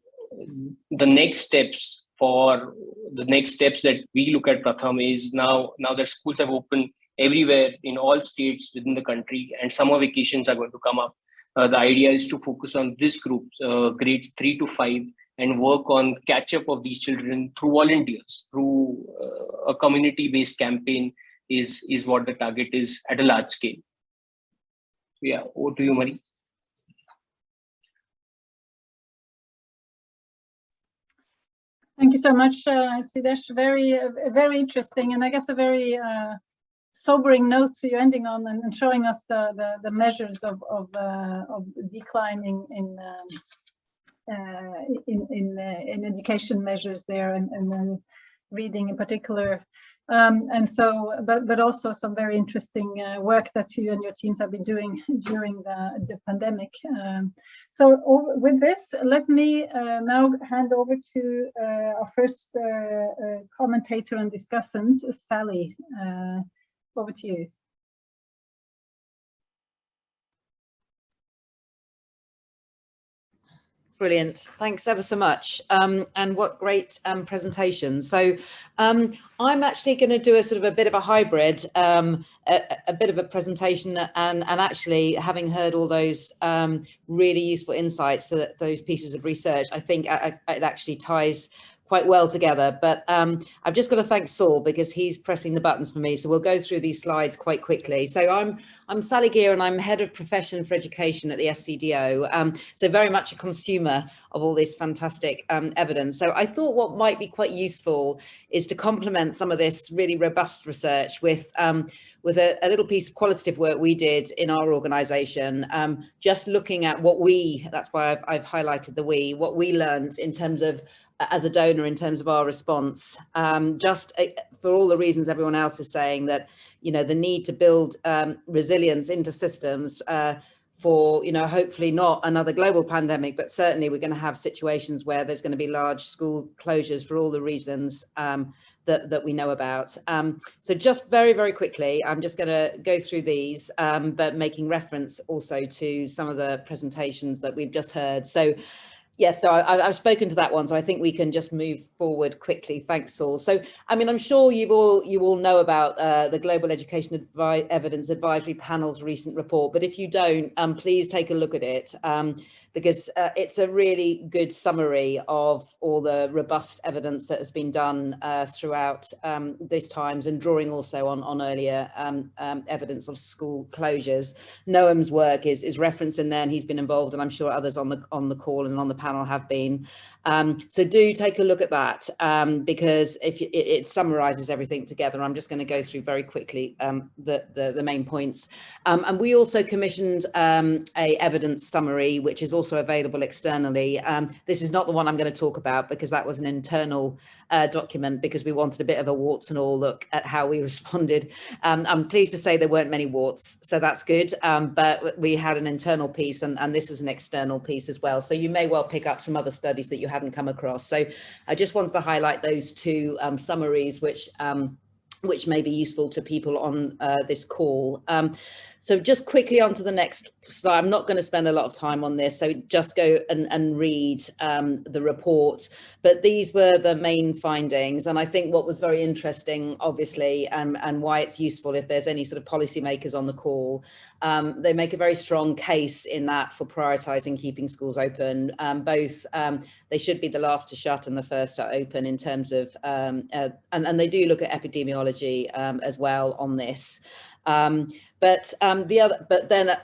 next steps that we look at Pratham is now that schools have opened everywhere in all states within the country and summer vacations are going to come up. The idea is to focus on this group, grades 3 to 5, and work on catch up of these children through volunteers, through a community-based campaign is what the target is at a large scale. Yeah, over to you, Mari. Thank you so much, Siddesh. Very interesting, and I guess a very sobering note to you ending on, and showing us the measures of declining in education measures there, and reading in particular. And so, but also some very interesting work that you and your teams have been doing during the pandemic. So with this, let me now hand over to our first commentator and discussant, Sally. Over to you. Brilliant. Thanks ever so much. And what great presentation. So I'm actually going to do a sort of a bit of a hybrid, a bit of a presentation, and actually having heard all those really useful insights, those pieces of research, I think it actually ties quite well together. But I've just got to thank Saul because he's pressing the buttons for me. So we'll go through these slides quite quickly. So I'm Sally Gear, and I'm Head of Profession for Education at the CEDIL. So very much a consumer of all this fantastic evidence. So I thought what might be quite useful is to complement some of this really robust research with a little piece of qualitative work we did in our organisation, just looking at that's why I've highlighted what we learned in terms of as a donor in terms of our response, just for all the reasons everyone else is saying, that, the need to build resilience into systems for, hopefully not another global pandemic, but certainly we're going to have situations where there's going to be large school closures for all the reasons that we know about. So just very, very quickly, I'm just going to go through these, but making reference also to some of the presentations that we've just heard. So yes, so I've spoken to that one, so I think we can just move forward quickly. Thanks, Saul. So, I'm sure you all know about the Global Education Evidence Advisory Panel's recent report, but if you don't, please take a look at it, because it's a really good summary of all the robust evidence that has been done throughout these times, and drawing also on earlier evidence of school closures. Noam's work is referenced in there, and he's been involved, and I'm sure others on the call and on the panel have been. So do take a look at that, because if it summarizes everything together. I'm just going to go through very quickly the main points. And we also commissioned a evidence summary, which is also available externally. This is not the one I'm going to talk about, because that was an internal document, because we wanted a bit of a warts and all look at how we responded. I'm pleased to say there weren't many warts, so that's good. But we had an internal piece, and this is an external piece as well. So you may well pick pick up from other studies that you hadn't come across. So I just wanted to highlight those two summaries, which may be useful to people on this call. So just quickly on to the next slide. I'm not going to spend a lot of time on this, so just go and read the report. But these were the main findings. And I think what was very interesting, obviously, and why it's useful if there's any sort of policymakers on the call, they make a very strong case in that for prioritising keeping schools open. Both they should be the last to shut and the first to open in terms of, and they do look at epidemiology as well on this. But then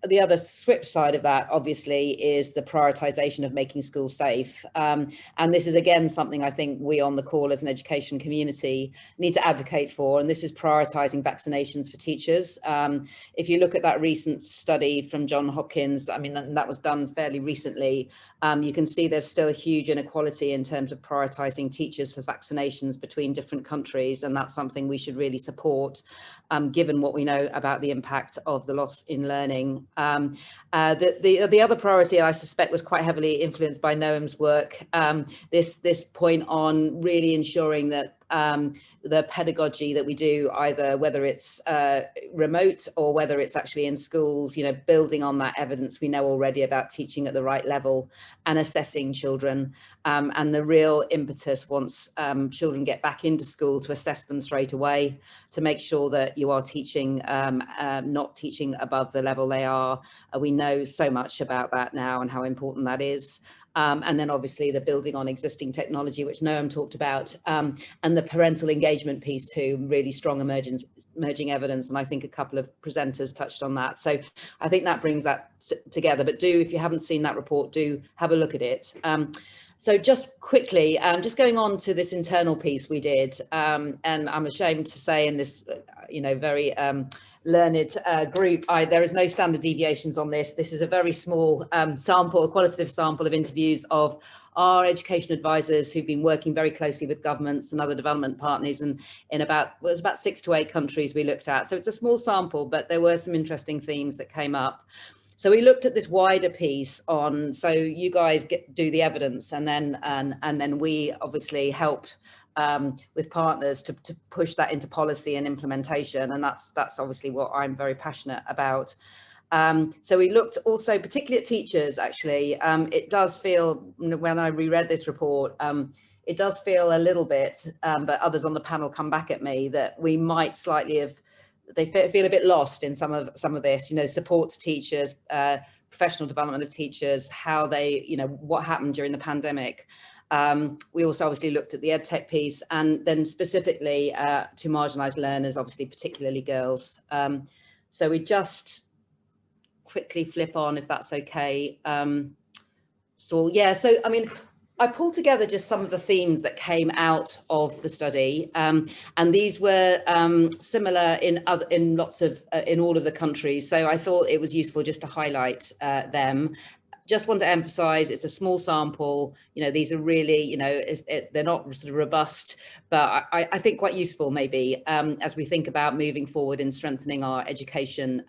the other switch side of that, obviously, is the prioritization of making schools safe. And this is, again, something I think we on the call as an education community need to advocate for. And this is prioritizing vaccinations for teachers. If you look at that recent study from Johns Hopkins, I mean, that was done fairly recently, you can see there's still a huge inequality in terms of prioritizing teachers for vaccinations between different countries. And that's something we should really support, given what we know about the impact of the loss in learning. The other priority I suspect was quite heavily influenced by Noam's work, this point on really ensuring that the pedagogy that we do, either whether it's remote or whether it's actually in schools, you know, building on that evidence we know already about teaching at the right level and assessing children, and the real impetus once children get back into school to assess them straight away, to make sure that you are teaching, not teaching above the level they are. We know so much about that now and how important that is. And then obviously the building on existing technology, which Noam talked about, and the parental engagement piece too, really strong emerging evidence. And I think a couple of presenters touched on that. So I think that brings that together. But do, if you haven't seen that report, do have a look at it. So just quickly, just going on to this internal piece we did, and I'm ashamed to say in this, very learned group, there is no standard deviations on this. This is a very small sample, a qualitative sample of interviews of our education advisors who've been working very closely with governments and other development partners, and it was about 6 to 8 countries we looked at. So it's a small sample, but there were some interesting themes that came up. So we looked at this wider piece on, so you guys do the evidence, and then we obviously helped with partners to push that into policy and implementation, and that's obviously what I'm very passionate about. So we looked also particularly at teachers. Actually, it does feel, when I reread this report, it does feel a little bit, but others on the panel come back at me, that we might slightly have, they feel a bit lost in some of this, support to teachers, professional development of teachers, how they, what happened during the pandemic. We also obviously looked at the EdTech piece, and then specifically to marginalised learners, obviously particularly girls. So we just quickly flip on, if that's okay. So I mean, I pulled together just some of the themes that came out of the study, and these were similar in all of the countries. So I thought it was useful just to highlight them. Just want to emphasize, it's a small sample. These are really, they're not sort of robust, but I think quite useful maybe as we think about moving forward in strengthening our education,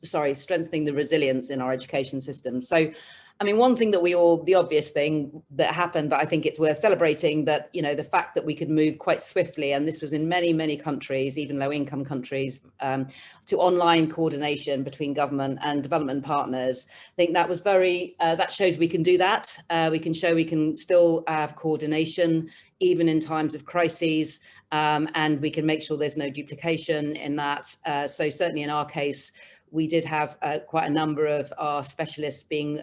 strengthening the resilience in our education system. So, I mean, one thing that the obvious thing that happened, but I think it's worth celebrating, that, the fact that we could move quite swiftly, and this was in many, many countries, even low income countries, to online coordination between government and development partners. I think that was that shows we can do that. We can show we can still have coordination, even in times of crises, and we can make sure there's no duplication in that. So certainly in our case, we did have quite a number of our specialists being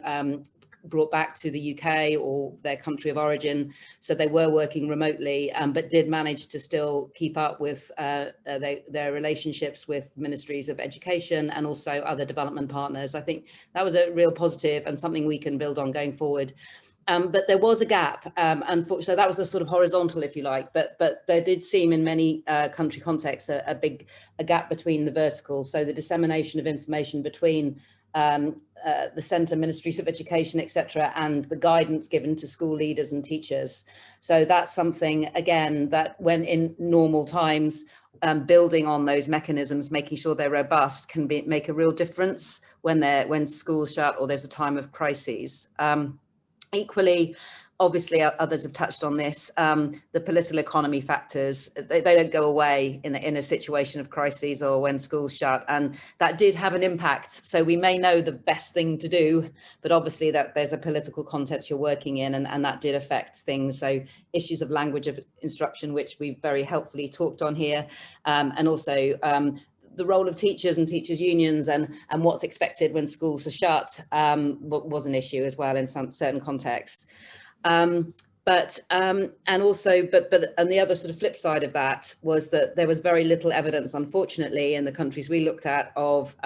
brought back to the UK or their country of origin. So they were working remotely, but did manage to still keep up with their relationships with ministries of education and also other development partners. I think that was a real positive and something we can build on going forward. But there was a gap, so that was the sort of horizontal, if you like, but there did seem in many country contexts a gap between the verticals. So the dissemination of information between the centre, ministries of education, etc., and the guidance given to school leaders and teachers. So that's something, again, that when in normal times, building on those mechanisms, making sure they're robust, can make a real difference when schools shut or there's a time of crises. Equally, obviously, others have touched on this, the political economy factors, they don't go away in a situation of crises or when schools shut, and that did have an impact. So we may know the best thing to do, but obviously that there's a political context you're working in, and that did affect things. So issues of language of instruction, which we've very helpfully talked on here, and also the role of teachers and teachers unions and what's expected when schools are shut was an issue as well in some certain contexts. And the other sort of flip side of that was that there was very little evidence, unfortunately, in the countries we looked at of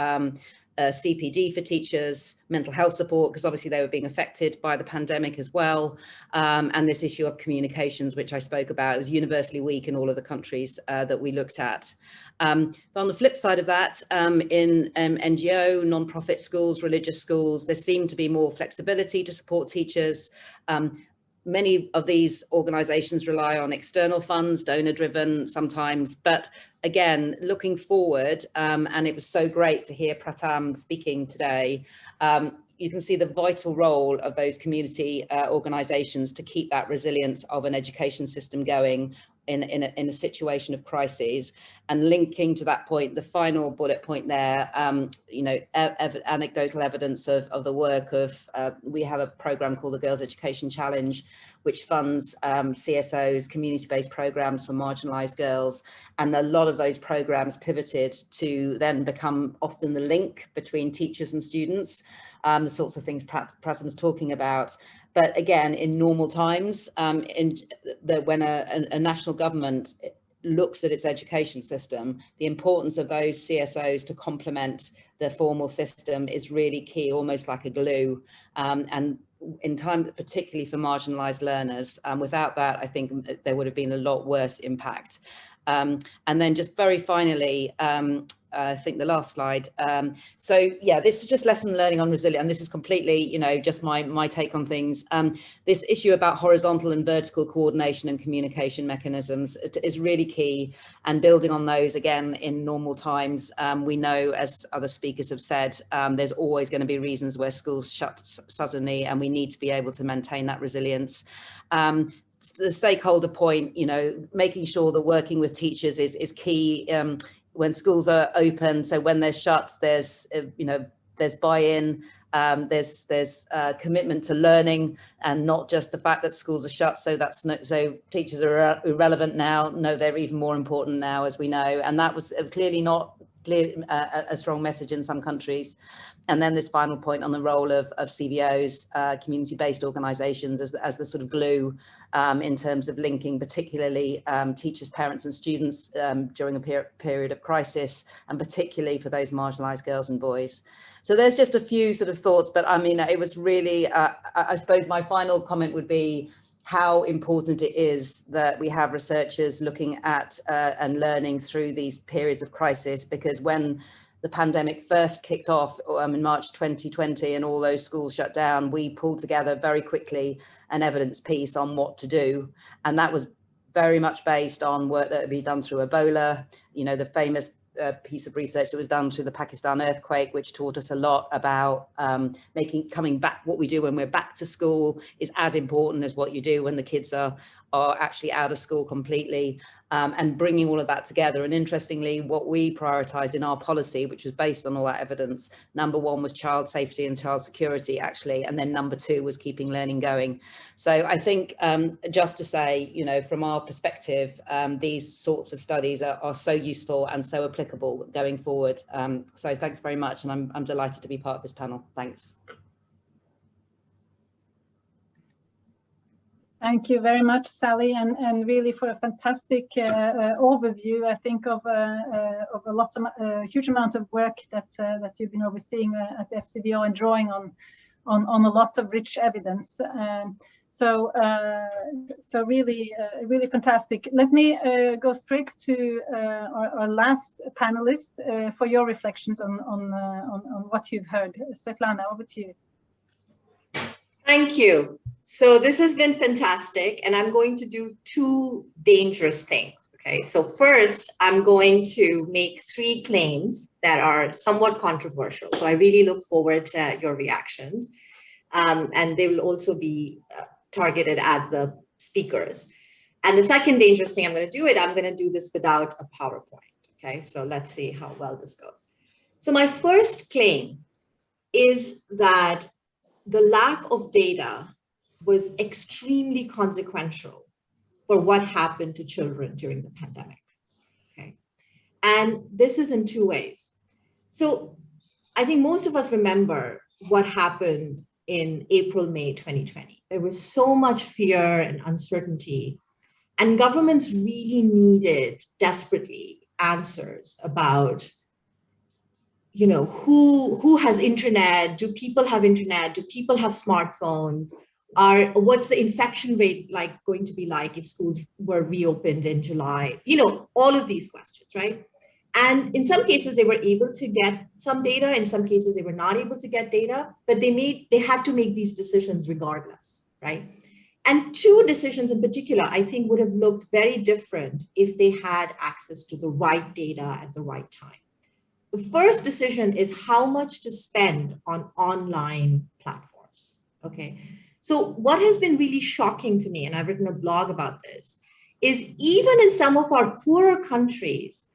CPD for teachers, mental health support, because obviously they were being affected by the pandemic as well. And this issue of communications, which I spoke about, it was universally weak in all of the countries that we looked at. But on the flip side of that, in NGO, non-profit schools, religious schools, there seemed to be more flexibility to support teachers. Many of these organizations rely on external funds, donor-driven sometimes, but again, looking forward, and it was so great to hear Pratham speaking today, you can see the vital role of those community organizations to keep that resilience of an education system going in a situation of crises. And linking to that point, the final bullet point there, anecdotal evidence of the work of, we have a program called the Girls Education Challenge, which funds CSOs, community-based programs for marginalized girls. And a lot of those programs pivoted to then become often the link between teachers and students, the sorts of things Prasam's talking about. But again, in normal times, when a national government looks at its education system, the importance of those CSOs to complement the formal system is really key, almost like a glue. And in time, particularly for marginalized learners, without that, I think there would have been a lot worse impact. And then just very finally, I think the last slide. So yeah, this is just lesson learning on resilience, and this is completely, just my take on things. This issue about horizontal and vertical coordination and communication mechanisms is really key, and building on those again in normal times. We know, as other speakers have said, there's always going to be reasons where schools shut suddenly, and we need to be able to maintain that resilience. The stakeholder point, making sure that working with teachers is key when schools are open. So when they're shut, there's buy-in, there's commitment to learning, and not just the fact that schools are shut. So so teachers are irrelevant now. No, they're even more important now, as we know. And that was clearly not a strong message in some countries. And then this final point on the role of CBOs, community-based organizations, as the sort of glue in terms of linking particularly teachers, parents and students during a period of crisis, and particularly for those marginalized girls and boys. So there's just a few sort of thoughts, but I mean, it was really, I suppose my final comment would be how important it is that we have researchers looking at and learning through these periods of crisis, because when the pandemic first kicked off in March 2020 and all those schools shut down, we pulled together very quickly an evidence piece on what to do. And that was very much based on work that had been done through Ebola, the famous piece of research that was done through the Pakistan earthquake, which taught us a lot about coming back. What we do when we're back to school is as important as what you do when the kids are actually out of school completely, and bringing all of that together. And interestingly, what we prioritized in our policy, which was based on all that evidence, number one was child safety and child security, actually, and then number two was keeping learning going. So I think just to say, from our perspective, these sorts of studies are so useful and so applicable going forward. So thanks very much, and I'm delighted to be part of this panel. Thanks. Thank you very much, Sally, and really for a fantastic overview, I think, of a huge amount of work that you've been overseeing at FCDO and drawing on a lot of rich evidence. So really fantastic. Let me go straight to our last panelist for your reflections on what you've heard. Svetlana, over to you. Thank you. So this has been fantastic, and I'm going to do two dangerous things. Okay, so first, I'm going to make 3 claims that are somewhat controversial. So I really look forward to your reactions. And they will also be targeted at the speakers. And the second dangerous thing I'm going to do I'm going to do this without a PowerPoint. Okay, so let's see how well this goes. So my first claim is that the lack of data was extremely consequential for what happened to children during the pandemic. Okay, and this is in two ways. So I think most of us remember what happened in April, May 2020. There was so much fear and uncertainty, and governments really needed desperately answers about, you know, who has internet? Do people have internet? Do people have smartphones? What's the infection rate going to be like if schools were reopened in July? You know, all of these questions, right? And in some cases, they were able to get some data. In some cases, they were not able to get data, but they had to make these decisions regardless, right? And two decisions in particular, I think, would have looked very different if they had access to the right data at the right time. The first decision is how much to spend on online platforms, okay? So what has been really shocking to me, and I've written a blog about this, is even in some of our poorer countries,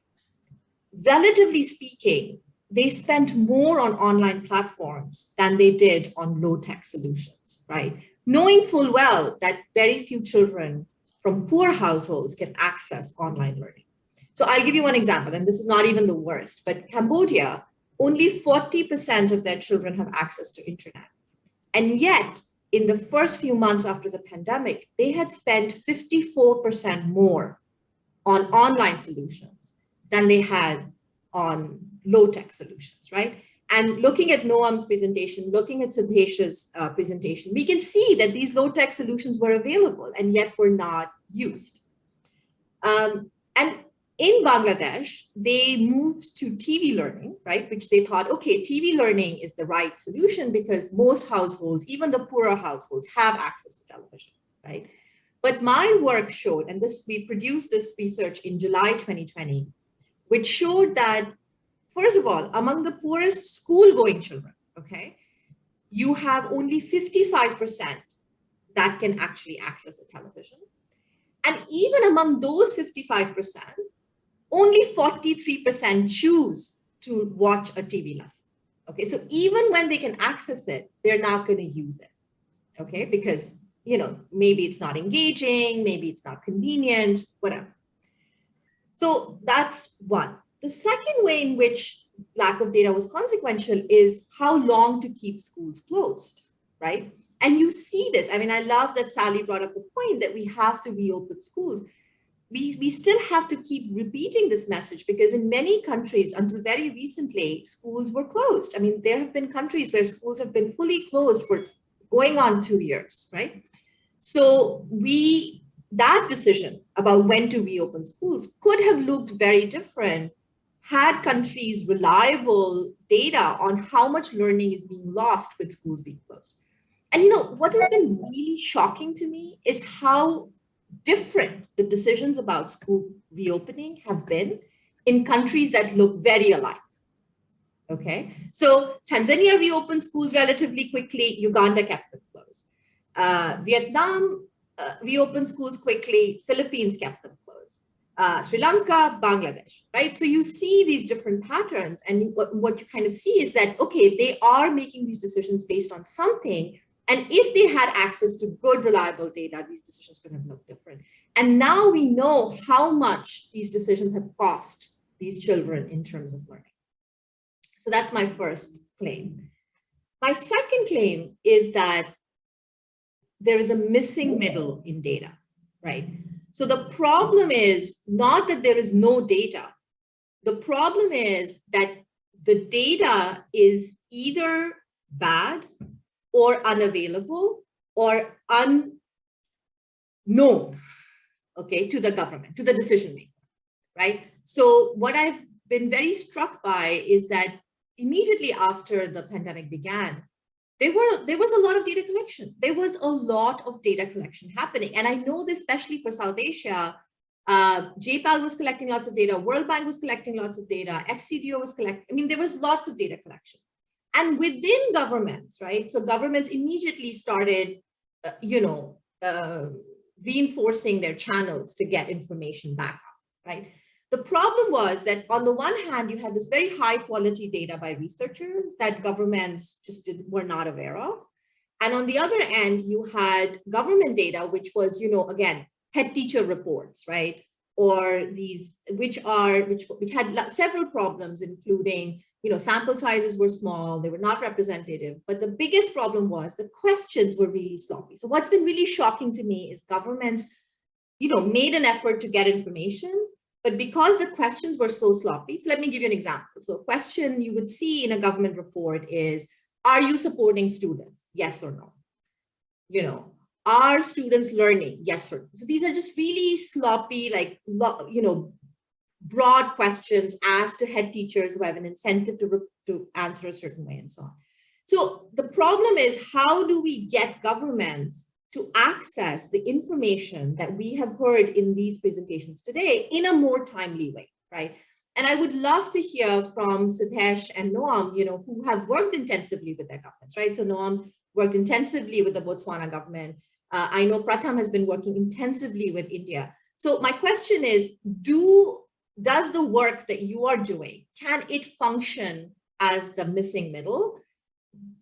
relatively speaking, they spent more on online platforms than they did on low-tech solutions, right? Knowing full well that very few children from poor households can access online learning. So I'll give you one example, and this is not even the worst, but Cambodia, only 40% of their children have access to internet. And yet, in the first few months after the pandemic, they had spent 54% more on online solutions than they had on low-tech solutions, right? And looking at Noam's presentation, looking at Sidhesh's presentation, we can see that these low-tech solutions were available and yet were not used. And in Bangladesh, they moved to TV learning, right? Which they thought, okay, TV learning is the right solution because most households, even the poorer households, have access to television, right? But my work showed, and we produced this research in July 2020, which showed that, first of all, among the poorest school-going children, okay, you have only 55% that can actually access a television. And even among those 55%, only 43% choose to watch a TV lesson. Okay, so even when they can access it, they're not going to use it. Okay, because, you know, maybe it's not engaging, maybe it's not convenient, whatever. So that's one. The second way in which lack of data was consequential is how long to keep schools closed, right? And you see this. I mean, I love that Sally brought up the point that we have to reopen schools. We still have to keep repeating this message because in many countries, until very recently, schools were closed. I mean, there have been countries where schools have been fully closed for going on 2 years, right? So that decision about when to reopen schools could have looked very different had countries reliable data on how much learning is being lost with schools being closed. And you know, what has been really shocking to me is how different the decisions about school reopening have been in countries that look very alike. Okay, so Tanzania reopened schools relatively quickly, Uganda kept them closed. Vietnam reopened schools quickly, Philippines kept them closed. Sri Lanka, Bangladesh, right? So you see these different patterns, and what you kind of see is that, okay, they are making these decisions based on something, and if they had access to good, reliable data, these decisions could have looked different. And now we know how much these decisions have cost these children in terms of learning. So that's my first claim. My second claim is that there is a missing middle in data, right? So the problem is not that there is no data. The problem is that the data is either bad or unavailable or unknown, okay, to the government, to the decision maker, right? So what I've been very struck by is that immediately after the pandemic began, there was a lot of data collection. There was a lot of data collection happening. And I know this especially for South Asia, JPAL was collecting lots of data, World Bank was collecting lots of data, FCDO was collecting, I mean, there was lots of data collection. And within governments, right? So governments immediately started, reinforcing their channels to get information back up, right? The problem was that on the one hand, you had this very high quality data by researchers that governments just were not aware of. And on the other end, you had government data, which was, again, head teacher reports, right? Or these, which had several problems, including, sample sizes were small, they were not representative. But the biggest problem was the questions were really sloppy. So what's been really shocking to me is governments, made an effort to get information, but because the questions were so sloppy. So let me give you an example. So a question you would see in a government report is, are you supporting students? Yes or no? Are students learning? Yes or no? So these are just really sloppy, broad questions asked to head teachers who have an incentive to answer a certain way and so on. So the problem is, how do we get governments to access the information that we have heard in these presentations today in a more timely way, right? And I would love to hear from Siddesh and Noam, who have worked intensively with their governments, right? So Noam worked intensively with the Botswana government. I know Pratham has been working intensively with India. So my question is, does the work that you are doing, can it function as the missing middle?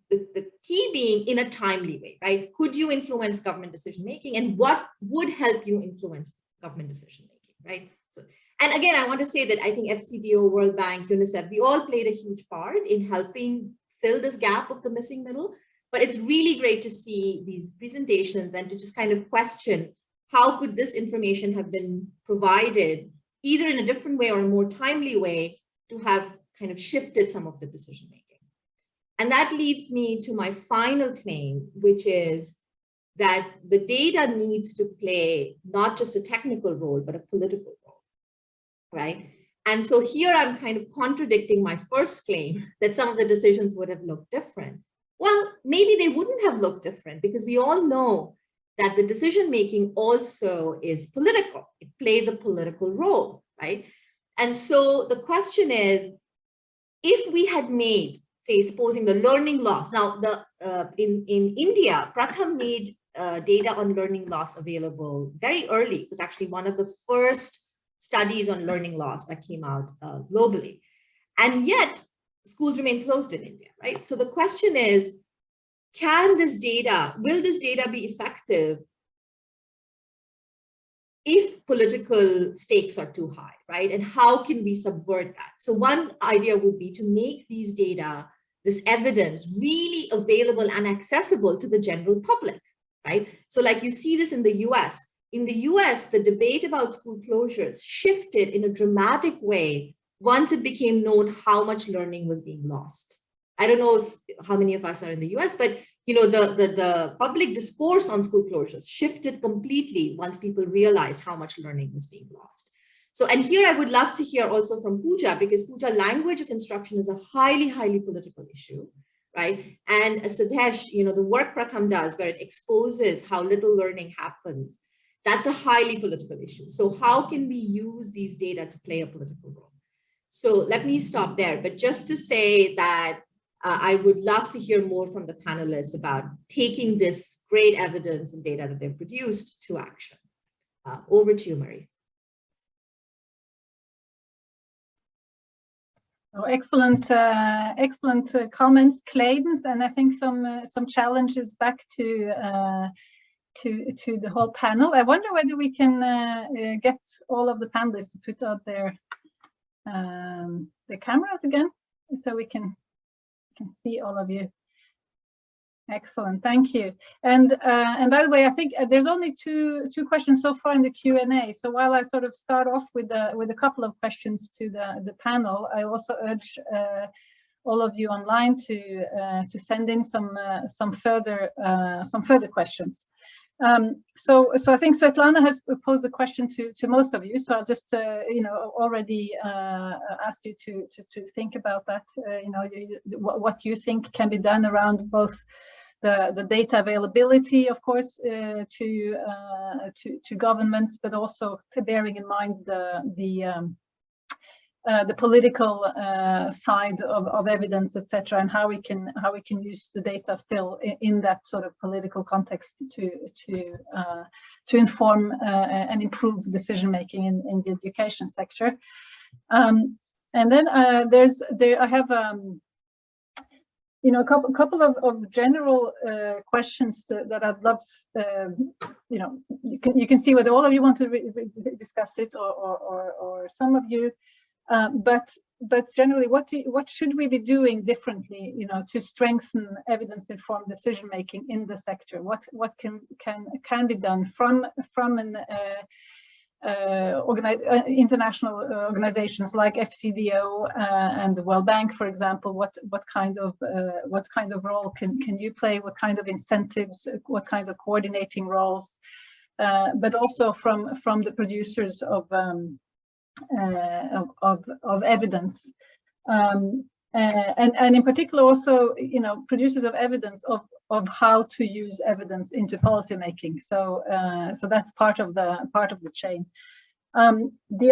The key being in a timely way, right? Could you influence government decision-making, and what would help you influence government decision-making, right? So, and again, I want to say that I think FCDO, World Bank, UNICEF, we all played a huge part in helping fill this gap of the missing middle, but it's really great to see these presentations and to just kind of question, how could this information have been provided either in a different way or a more timely way to have kind of shifted some of the decision-making? And that leads me to my final claim, which is that the data needs to play not just a technical role, but a political role, right? And so here I'm kind of contradicting my first claim that some of the decisions would have looked different. Well, maybe they wouldn't have looked different, because we all know that the decision-making also is political. It plays a political role, right? And so the question is, if we had made, say, supposing the learning loss. Now, in India, Pratham made data on learning loss available very early. It was actually one of the first studies on learning loss that came out globally. And yet, schools remain closed in India, right? So the question is, will this data be effective if political stakes are too high, right? And how can we subvert that? So one idea would be to make these data, this evidence, really available and accessible to the general public, right? So like you see this in the US. In the US, the debate about school closures shifted in a dramatic way once it became known how much learning was being lost. I don't know how many of us are in the US, but the public discourse on school closures shifted completely once people realized how much learning was being lost. So, and here I would love to hear also from Pooja, because Pooja, language of instruction is a highly, highly political issue, right? And Siddesh, the work Pratham does, where it exposes how little learning happens, that's a highly political issue. So how can we use these data to play a political role? So let me stop there, but just to say that I would love to hear more from the panelists about taking this great evidence and data that they've produced to action. Over to you, Marie. Oh, excellent, excellent comments, claims, and I think some challenges back to the whole panel. I wonder whether we can get all of the panelists to put out their cameras again, so we can see all of you. Excellent, thank you. And by the way, I think there's only two questions so far in the Q&A. So while I sort of start off with a couple of questions to the panel, I also urge all of you online to send in some further questions. So I think Svetlana has posed a question to most of you. So I'll just already ask you to think about that. What you think can be done around both the data availability, of course, to governments, but also to bearing in mind the the political side of evidence, etc., and how we can use the data still in that sort of political context to inform and improve decision making in the education sector. And then I have a couple of general questions that I'd love. You can see whether all of you want to discuss it or some of you. But generally, what should we be doing differently, to strengthen evidence-informed decision making in the sector? What can be done from an international organizations like FCDO and the World Bank, for example? What kind of role can you play? What kind of incentives? What kind of coordinating roles? But also from the producers of evidence, and in particular also, producers of evidence of how to use evidence into policy making. So that's part of the chain. The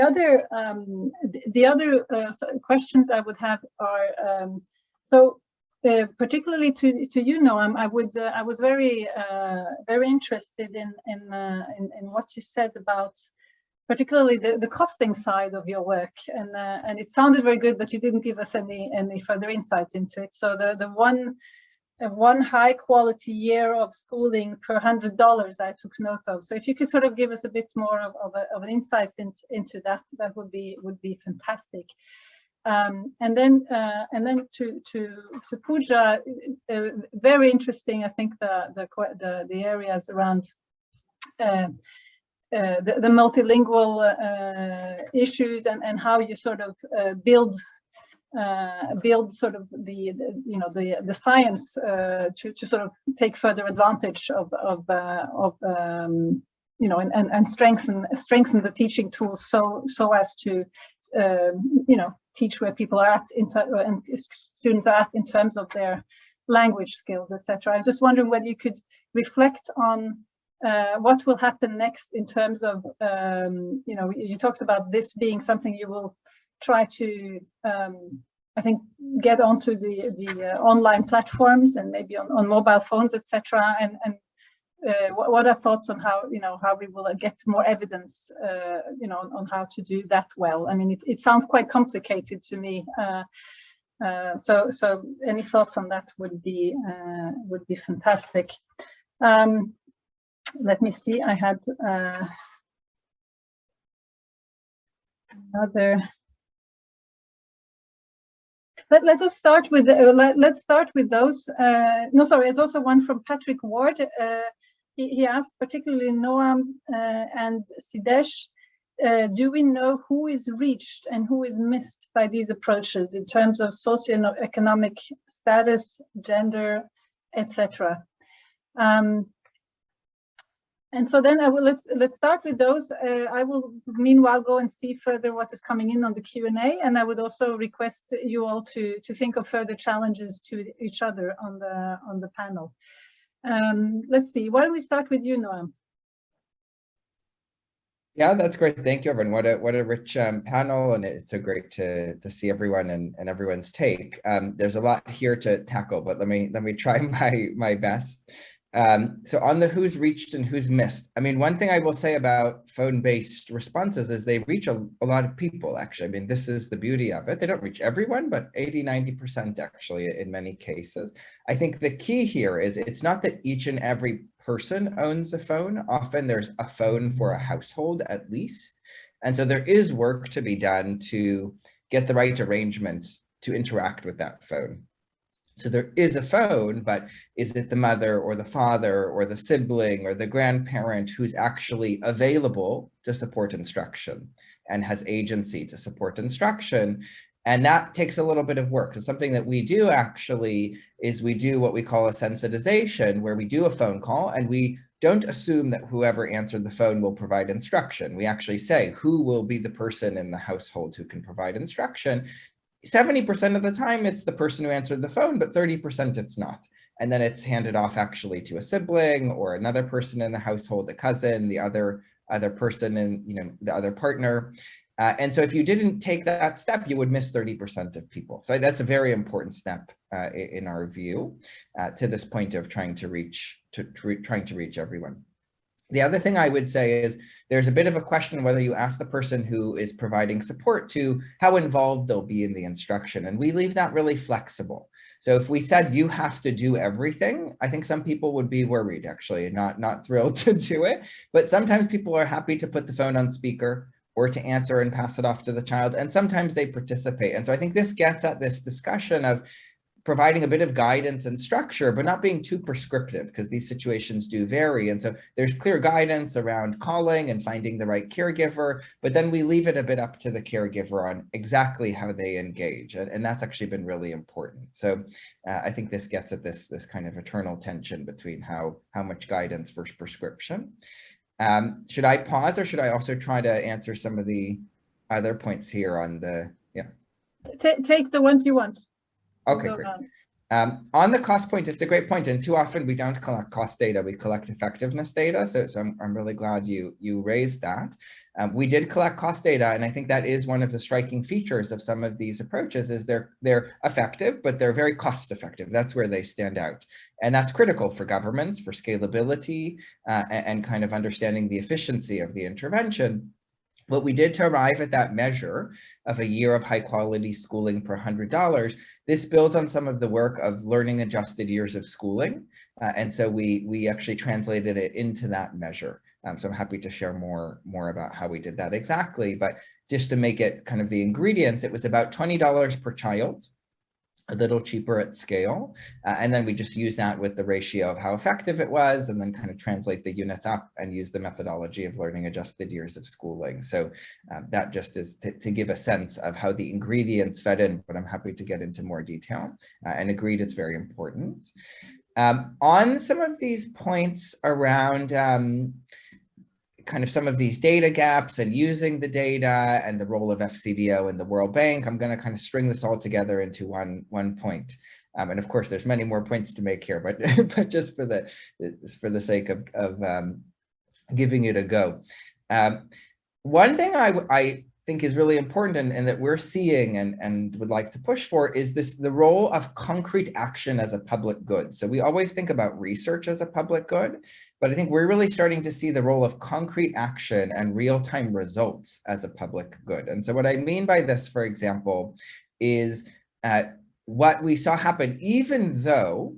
other questions I would have are particularly to you, Noam. I was very interested in what you said about particularly the costing side of your work, and it sounded very good, but you didn't give us any further insights into it. So the one high quality year of schooling per $100 I took note of. So if you could sort of give us a bit more of an insight into that would be fantastic. And then to Pooja, very interesting. I think the areas around the multilingual issues and how you sort of build sort of the science to sort of take further advantage of and strengthen the teaching tools so as to teach where people are at and students are at in terms of their language skills, etc. I'm just wondering whether you could reflect on what will happen next in terms of you talked about this being something you will try to I think get onto the online platforms and maybe on mobile phones, etc. And what are thoughts on how how we will get more evidence on how to do that well? I mean, it sounds quite complicated to me. So any thoughts on that would be fantastic. Let me see. I had another. Let us start with let's start with those. No, sorry, it's also one from Patrick Ward. He asked, particularly Noam and Sidesh, do we know who is reached and who is missed by these approaches in terms of socioeconomic status, gender, etc.? And so then let's start with those. I will meanwhile go and see further what is coming in on the Q&A, and I would also request you all to think of further challenges to each other on the panel. Let's see. Why don't we start with you, Noam? Yeah, that's great. Thank you, everyone. What a rich panel, and it's so great to see everyone and everyone's take. There's a lot here to tackle, but let me try my best. So on the who's reached and who's missed, I mean, one thing I will say about phone-based responses is they reach a lot of people, actually. I mean, this is the beauty of it. They don't reach everyone, but 80–90% actually in many cases. I think the key here is it's not that each and every person owns a phone. Often there's a phone for a household at least. And so there is work to be done to get the right arrangements to interact with that phone. So there is a phone, but is it the mother or the father or the sibling or the grandparent who's actually available to support instruction and has agency to support instruction? And that takes a little bit of work. So something that we do actually is we do what we call a sensitization, where we do a phone call and we don't assume that whoever answered the phone will provide instruction. We actually say who will be the person in the household who can provide instruction. 70% of the time it's the person who answered the phone, but 30% it's not. And then it's handed off actually to a sibling or another person in the household, a cousin, the other person, and the other partner. And so if you didn't take that step, you would miss 30% of people. So that's a very important step in our view to this point of trying to reach everyone. The other thing I would say is there's a bit of a question whether you ask the person who is providing support to how involved they'll be in the instruction. And we leave that really flexible. So if we said you have to do everything, I think some people would be worried, actually, not thrilled to do it. But sometimes people are happy to put the phone on speaker or to answer and pass it off to the child. And sometimes they participate. And so I think this gets at this discussion of providing a bit of guidance and structure, but not being too prescriptive, because these situations do vary. And so there's clear guidance around calling and finding the right caregiver, but then we leave it a bit up to the caregiver on exactly how they engage. And that's actually been really important. So I think this gets at this kind of eternal tension between how much guidance versus prescription. Should I pause, or should I also try to answer some of the other points here on the, Take the ones you want. Okay, great. On the cost point, it's a great point. And too often we don't collect cost data, we collect effectiveness data. So I'm really glad you raised that. We did collect cost data, and I think that is one of the striking features of some of these approaches is they're effective, but they're very cost effective. That's where they stand out. And that's critical for governments, for scalability, and kind of understanding the efficiency of the intervention. What we did to arrive at that measure of a year of high quality schooling per $100, this builds on some of the work of learning adjusted years of schooling. And so we actually translated it into that measure. So I'm happy to share more about how we did that exactly, but just to make it kind of the ingredients, it was about $20 per child, a little cheaper at scale. And then we just use that with the ratio of how effective it was, and then kind of translate the units up and use the methodology of learning adjusted years of schooling. So that just is to give a sense of how the ingredients fed in, but I'm happy to get into more detail. And agreed, it's very important. On some of these points around kind of some of these data gaps and using the data and the role of FCDO and the World Bank, I'm going to kind of string this all together into one point. And of course, there's many more points to make here, but just for the sake of giving it a go. One thing I think is really important and that we're seeing and would like to push for is the role of concrete action as a public good. So we always think about research as a public good, but I think we're really starting to see the role of concrete action and real-time results as a public good. And so what I mean by this, for example, is what we saw happen, even though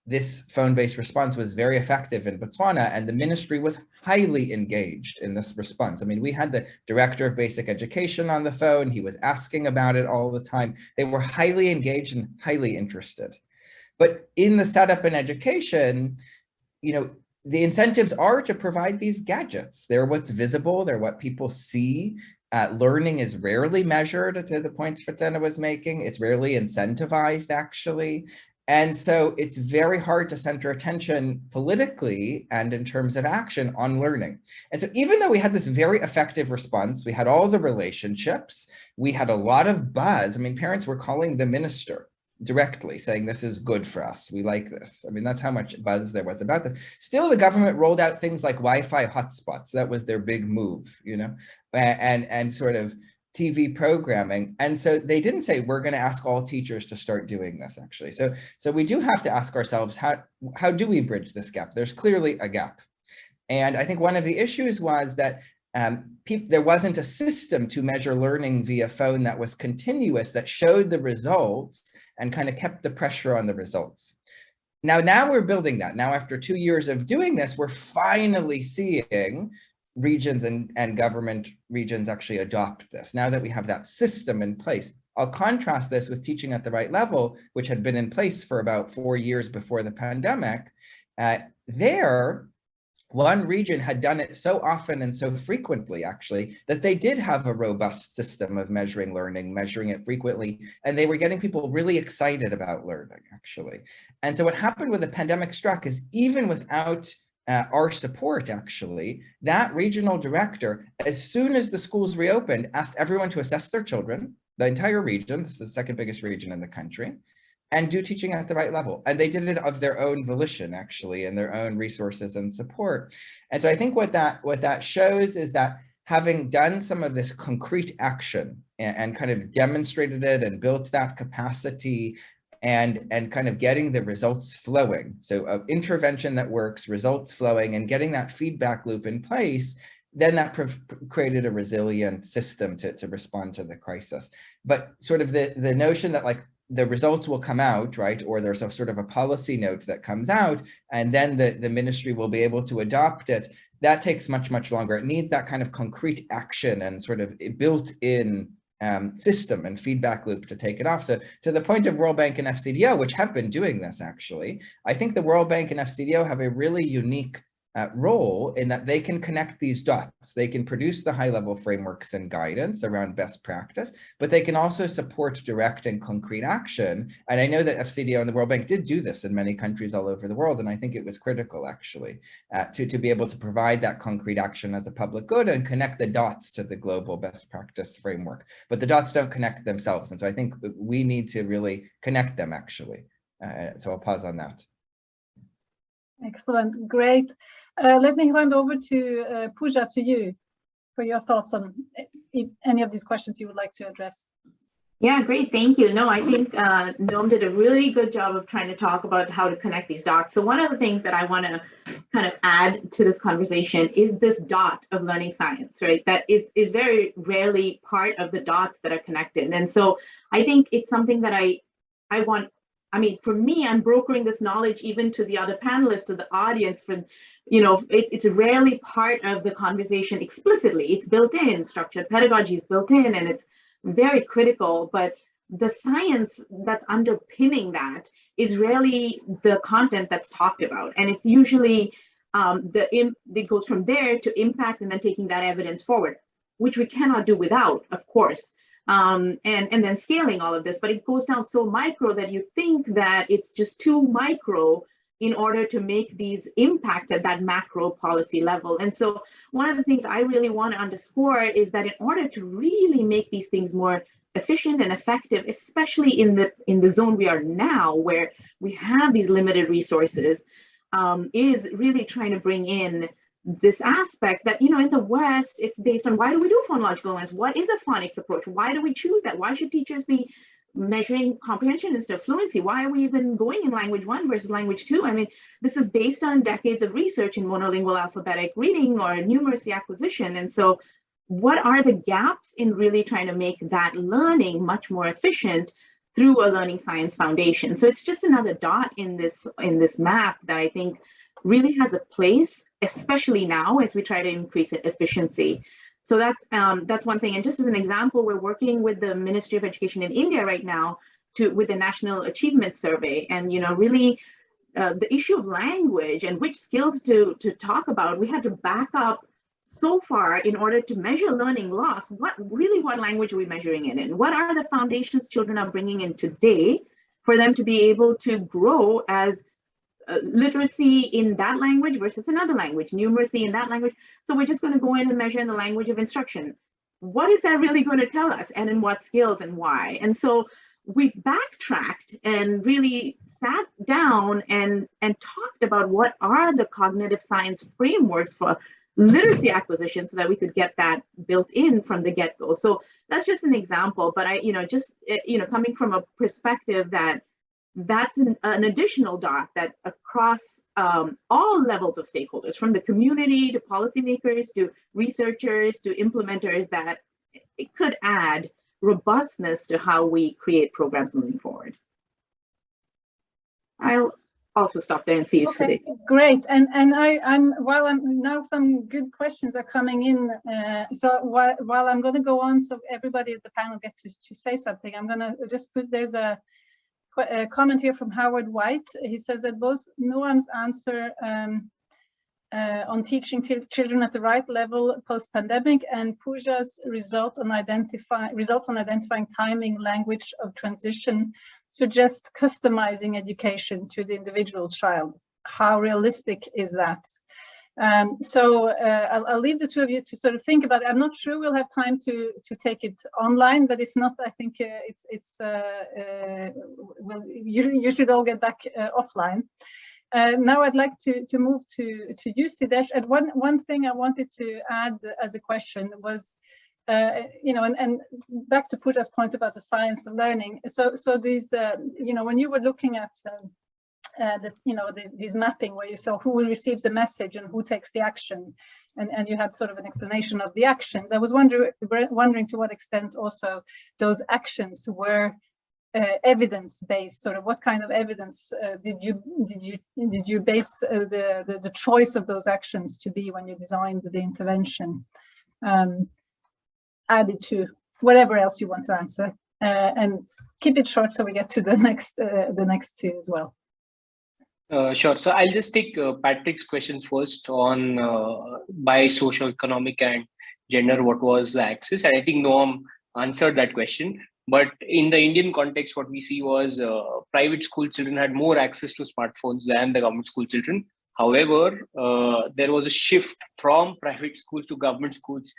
this phone-based response was very effective in Botswana, and the ministry was highly engaged in this response. I mean, we had the director of basic education on the phone. He was asking about it all the time. They were highly engaged and highly interested. But in the setup in education, the incentives are to provide these gadgets. They're what's visible. They're what people see. Learning is rarely measured, to the points Fatima was making. It's rarely incentivized, actually. And so it's very hard to center attention politically and in terms of action on learning. And so even though we had this very effective response, we had all the relationships, we had a lot of buzz. I mean, parents were calling the minister directly saying, this is good for us, we like this. I mean, that's how much buzz there was about this. Still, the government rolled out things like Wi-Fi hotspots. That was their big move, and sort of TV programming. And so they didn't say, we're going to ask all teachers to start doing this, actually. So we do have to ask ourselves, how do we bridge this gap? There's clearly a gap. And I think one of the issues was that there wasn't a system to measure learning via phone that was continuous, that showed the results and kind of kept the pressure on the results. Now we're building that. Now, after 2 years of doing this, we're finally seeing regions and government regions actually adopt this. Now that we have that system in place, I'll contrast this with teaching at the right level, which had been in place for about 4 years before the pandemic. There, one region had done it so often and so frequently, actually, that they did have a robust system of measuring learning, measuring it frequently, and they were getting people really excited about learning, actually. And so what happened when the pandemic struck is, even without our support, actually, that regional director, as soon as the schools reopened, asked everyone to assess their children, the entire region, this is the second biggest region in the country, and do teaching at the right level. And they did it of their own volition, actually, and their own resources and support. And so I think what that shows is that having done some of this concrete action and kind of demonstrated it and built that capacity and kind of getting the results flowing. So intervention that works, results flowing, and getting that feedback loop in place, then that created a resilient system to respond to the crisis. But sort of the notion that like the results will come out, right? Or there's a sort of a policy note that comes out, and then the ministry will be able to adopt it. That takes much, much longer. It needs that kind of concrete action and sort of built-in system and feedback loop to take it off. So to the point of World Bank and FCDO, which have been doing this actually, I think the World Bank and FCDO have a really unique role in that they can connect these dots. They can produce the high-level frameworks and guidance around best practice, but they can also support direct and concrete action. And I know that FCDO and the World Bank did do this in many countries all over the world, and I think it was critical actually to be able to provide that concrete action as a public good and connect the dots to the global best practice framework. But the dots don't connect themselves, and so I think we need to really connect them actually. So I'll pause on that. Excellent, great. Let me hand over to Pooja, to you, for your thoughts on any of these questions you would like to address. Yeah, great, thank you. No, I think Noam did a really good job of trying to talk about how to connect these dots. So one of the things that I want to kind of add to this conversation is this dot of learning science, right? That is very rarely part of the dots that are connected. And so I think it's something that I want. I mean, for me, I'm brokering this knowledge even to the other panelists, to the audience, for, you know, it's rarely part of the conversation explicitly. It's built in, structured pedagogy is built in, and it's very critical, but the science that's underpinning that is rarely the content that's talked about. And it's usually, it goes from there to impact and then taking that evidence forward, which we cannot do without, of course. And then scaling all of this, but it goes down so micro that you think that it's just too micro in order to make these impacts at that macro policy level. And so one of the things I really want to underscore is that in order to really make these things more efficient and effective, especially in the zone we are now, where we have these limited resources, is really trying to bring in this aspect that, you know, in the West, it's based on why do we do phonological learning? What is a phonics approach? Why do we choose that? Why should teachers be measuring comprehension instead of fluency? Why are we even going in language 1 versus language 2? I mean, this is based on decades of research in monolingual alphabetic reading or numeracy acquisition. And so what are the gaps in really trying to make that learning much more efficient through a learning science foundation? So it's just another dot in this map that I think really has a place, especially now as we try to increase efficiency. So that's one thing. And just as an example, we're working with the Ministry of Education in India right now with the National Achievement Survey, and, you know, really the issue of language and which skills to talk about, we had to back up so far in order to measure learning loss. What language are we measuring it in? What are the foundations children are bringing in today for them to be able to grow as literacy in that language versus another language, numeracy in that language? So we're just going to go in and measure in the language of instruction. What is that really going to tell us, and in what skills and why? And so we backtracked and really sat down and talked about what are the cognitive science frameworks for literacy acquisition so that we could get that built in from the get-go. So that's just an example, but coming from a perspective that's an additional dot that across all levels of stakeholders, from the community to policymakers to researchers to implementers, that it could add robustness to how we create programs moving forward. I'll also stop there and see if okay, great. And I'm now some good questions are coming in. So while I'm going to go on, so everybody at the panel gets to say something, I'm going to just put, there's a comment here from Howard White. He says that both Noam's answer on teaching children at the right level post-pandemic and Pooja's results on identifying timing, language of transition suggest customizing education to the individual child. How realistic is that? So I'll leave the two of you to sort of think about it. I'm not sure we'll have time to take it online, but if not, I think you should all get back offline. Now I'd like to move to you, Sidesh. And one thing I wanted to add as a question was, and back to Pooja's point about the science of learning. So these, when you were looking at this mapping where you saw who will receive the message and who takes the action, and you had sort of an explanation of the actions. I was wondering to what extent also those actions were evidence-based. Sort of what kind of evidence did you base the choice of those actions to be when you designed the intervention? Added to whatever else you want to answer, and keep it short so we get to the next two as well. Sure. So I'll just take Patrick's question first on by socioeconomic and gender, what was the axis? And I think Noam answered that question. But in the Indian context, what we see was private school children had more access to smartphones than the government school children. However, there was a shift from private schools to government schools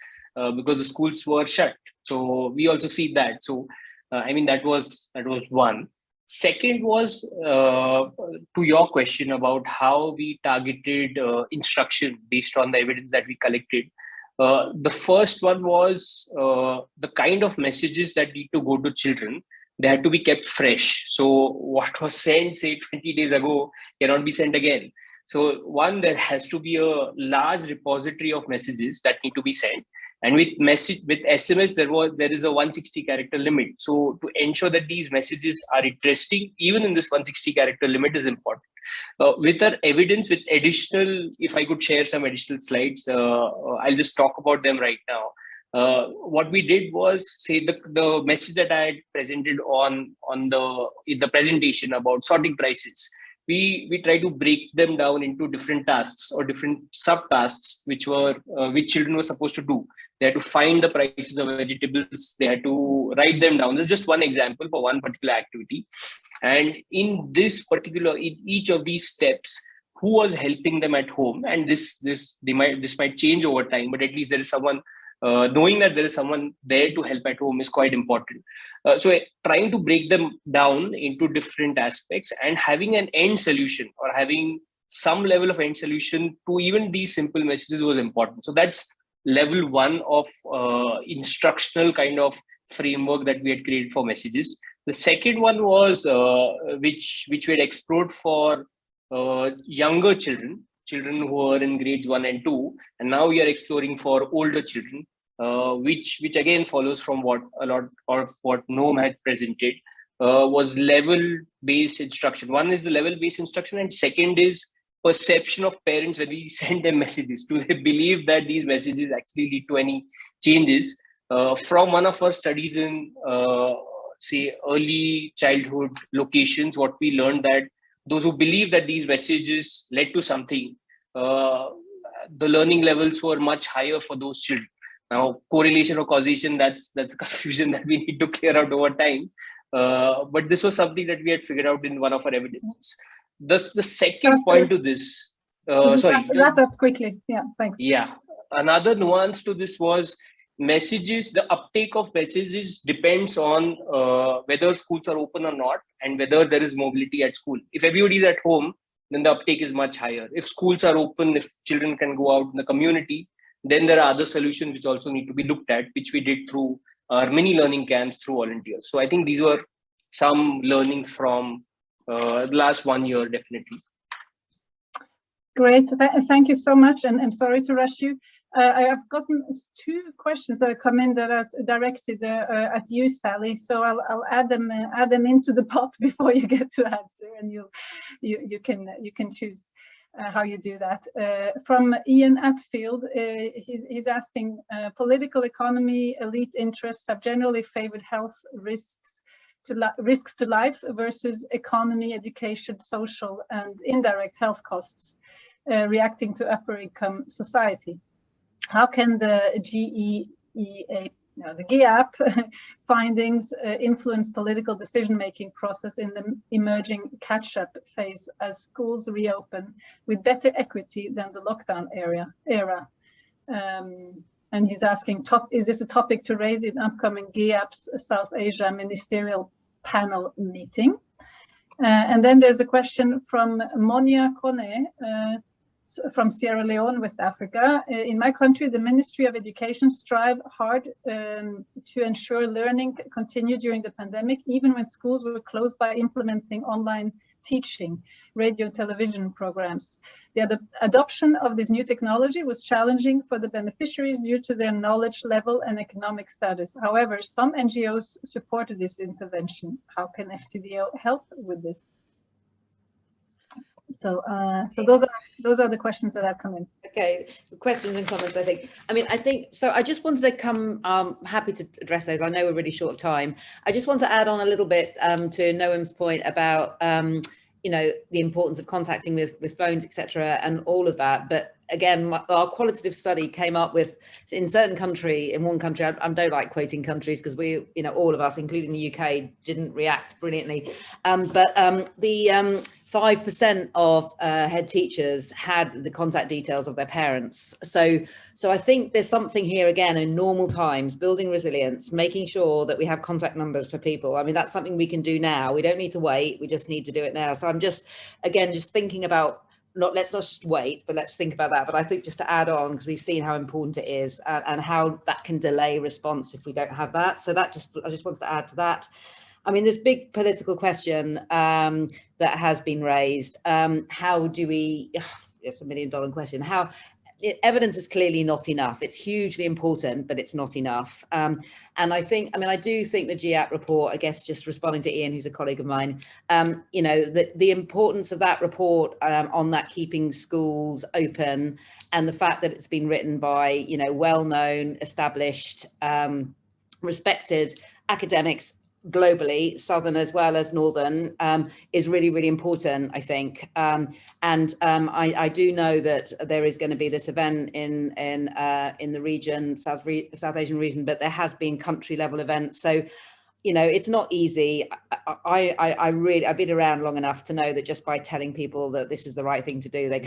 because the schools were shut. So we also see that. So I mean, that was one. Second was to your question about how we targeted instruction based on the evidence that we collected. The first one was the kind of messages that need to go to children. They had to be kept fresh. So what was sent, say, 20 days ago cannot be sent again. So one, there has to be a large repository of messages that need to be sent. And with SMS, there is a 160 character limit. So to ensure that these messages are interesting, even in this 160 character limit is important. With our evidence, with additional, if I could share some additional slides, I'll just talk about them right now. What we did was, say, the message that I had presented in the presentation about sorting prices. We try to break them down into different tasks or different subtasks, which children were supposed to do. They had to find the prices of vegetables. They had to write them down. This is just one example for one particular activity. And in each of these steps, who was helping them at home? And this might change over time, but at least there is someone. Knowing that there is someone there to help at home is quite important. So trying to break them down into different aspects and having an end solution or having some level of end solution to even these simple messages was important. So that's level one of instructional kind of framework that we had created for messages. The second one was which we had explored for younger children who are in grades 1 and 2, and now we are exploring for older children, which again follows from what Noam had presented, was level-based instruction. One is the level-based instruction, and second is perception of parents when we send them messages. Do they believe that these messages actually lead to any changes? From one of our studies in, say, early childhood locations, what we learned that those who believe that these messages led to something, the learning levels were much higher for those children. Now, correlation or causation, that's a confusion that we need to clear out over time. But this was something that we had figured out in one of our evidences. The second point to this, wrap up quickly. Yeah, thanks. Yeah, another nuance to this was messages. The uptake of messages depends on whether schools are open or not, and whether there is mobility at school. If everybody is at home, then the uptake is much higher. If schools are open, if children can go out in the community, then there are other solutions which also need to be looked at, which we did through our mini learning camps through volunteers. So I think these were some learnings from the last 1 year, definitely. Great, thank you so much, and sorry to rush you. I have gotten 2 questions that have come in that are directed at you, Sally. So I'll add them into the pot before you get to answer, and you can choose how you do that. From Ian Atfield, he's asking: political economy, elite interests have generally favored health risks to life versus economy, education, social, and indirect health costs, reacting to upper income society. How can the GAP findings influence political decision-making process in the emerging catch-up phase as schools reopen with better equity than the lockdown era? And he's asking, is this a topic to raise in upcoming GAP's South Asia Ministerial Panel meeting? And then there's a question from Monia Kone from Sierra Leone, West Africa. In my country, the Ministry of Education strive hard to ensure learning continued during the pandemic, even when schools were closed, by implementing online teaching, radio and television programs. The adoption of this new technology was challenging for the beneficiaries due to their knowledge level and economic status. However, some NGOs supported this intervention. How can FCDO help with this? So, those are the questions that have come in. Okay, questions and comments, I think. I think, so I just wanted to come, happy to address those. I know we're really short of time. I just want to add on a little bit to Noam's point about, you know, the importance of contacting with phones, etc., and all of that. But again, our qualitative study came up with, in one country, I don't like quoting countries because we, you know, all of us, including the UK, didn't react brilliantly. But the 5% of head teachers had the contact details of their parents. So I think there's something here again in normal times, building resilience, making sure that we have contact numbers for people. I mean, that's something we can do now. We don't need to wait. We just need to do it now. So I'm just, again, just thinking about, let's not just wait, but let's think about that. But I think just to add on, because we've seen how important it is and how that can delay response if we don't have that. So that I just wanted to add to that. I mean, this big political question that has been raised, how do we, it's $1 million question, evidence is clearly not enough. It's hugely important, but it's not enough. And I do think the GAP report, I guess, just responding to Ian, who's a colleague of mine, you know, the importance of that report on that keeping schools open, and the fact that it's been written by, you know, well-known, established, respected academics globally, Southern as well as Northern, is really, really important, I think. I do know that there is going to be this event in the region, South Asian region, but there has been country level events. So, you know, it's not easy. I've been around long enough to know that just by telling people that this is the right thing to do, they're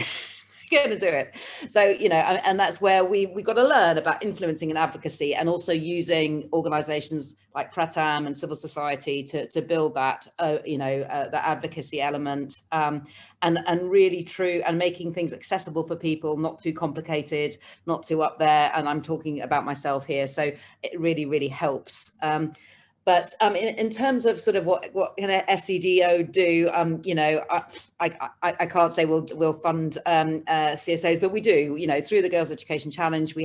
going to do it. So, you know, and that's where we've got to learn about influencing and advocacy, and also using organizations like Pratam and civil society to build that, you know, the advocacy element, and really true, and making things accessible for people, not too complicated, not too up there. And I'm talking about myself here. So it really, really helps. But in terms of sort of what can FCDO do, you know, I can't say we'll fund CSOs, but we do, you know, through the Girls Education Challenge, we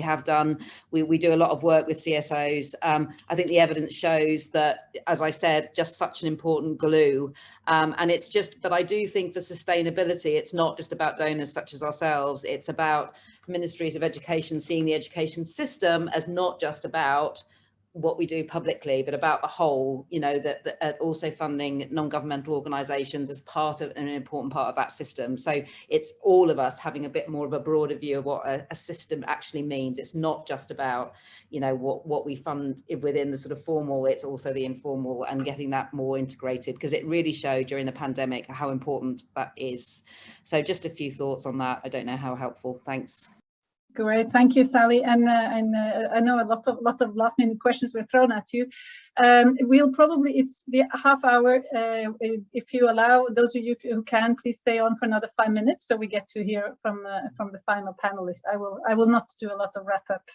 do a lot of work with CSOs. I think the evidence shows that, as I said, just such an important glue. And it's just, but I do think for sustainability, it's not just about donors such as ourselves. It's about ministries of education seeing the education system as not just about what we do publicly, but about the whole, you know, that also funding non-governmental organizations as part of an important part of that system. So it's all of us having a bit more of a broader view of what a system actually means. It's not just about, you know, what we fund within the sort of formal, it's also the informal, and getting that more integrated, because it really showed during the pandemic how important that is. So just a few thoughts on that. I don't know how helpful. Thanks. Great, thank you, Sally. And I know a lot of last-minute questions were thrown at you. We'll probably, it's the half hour. If you allow, those of you who can, please stay on for another 5 minutes, so we get to hear from the final panelist. I will not do a lot of wrap up,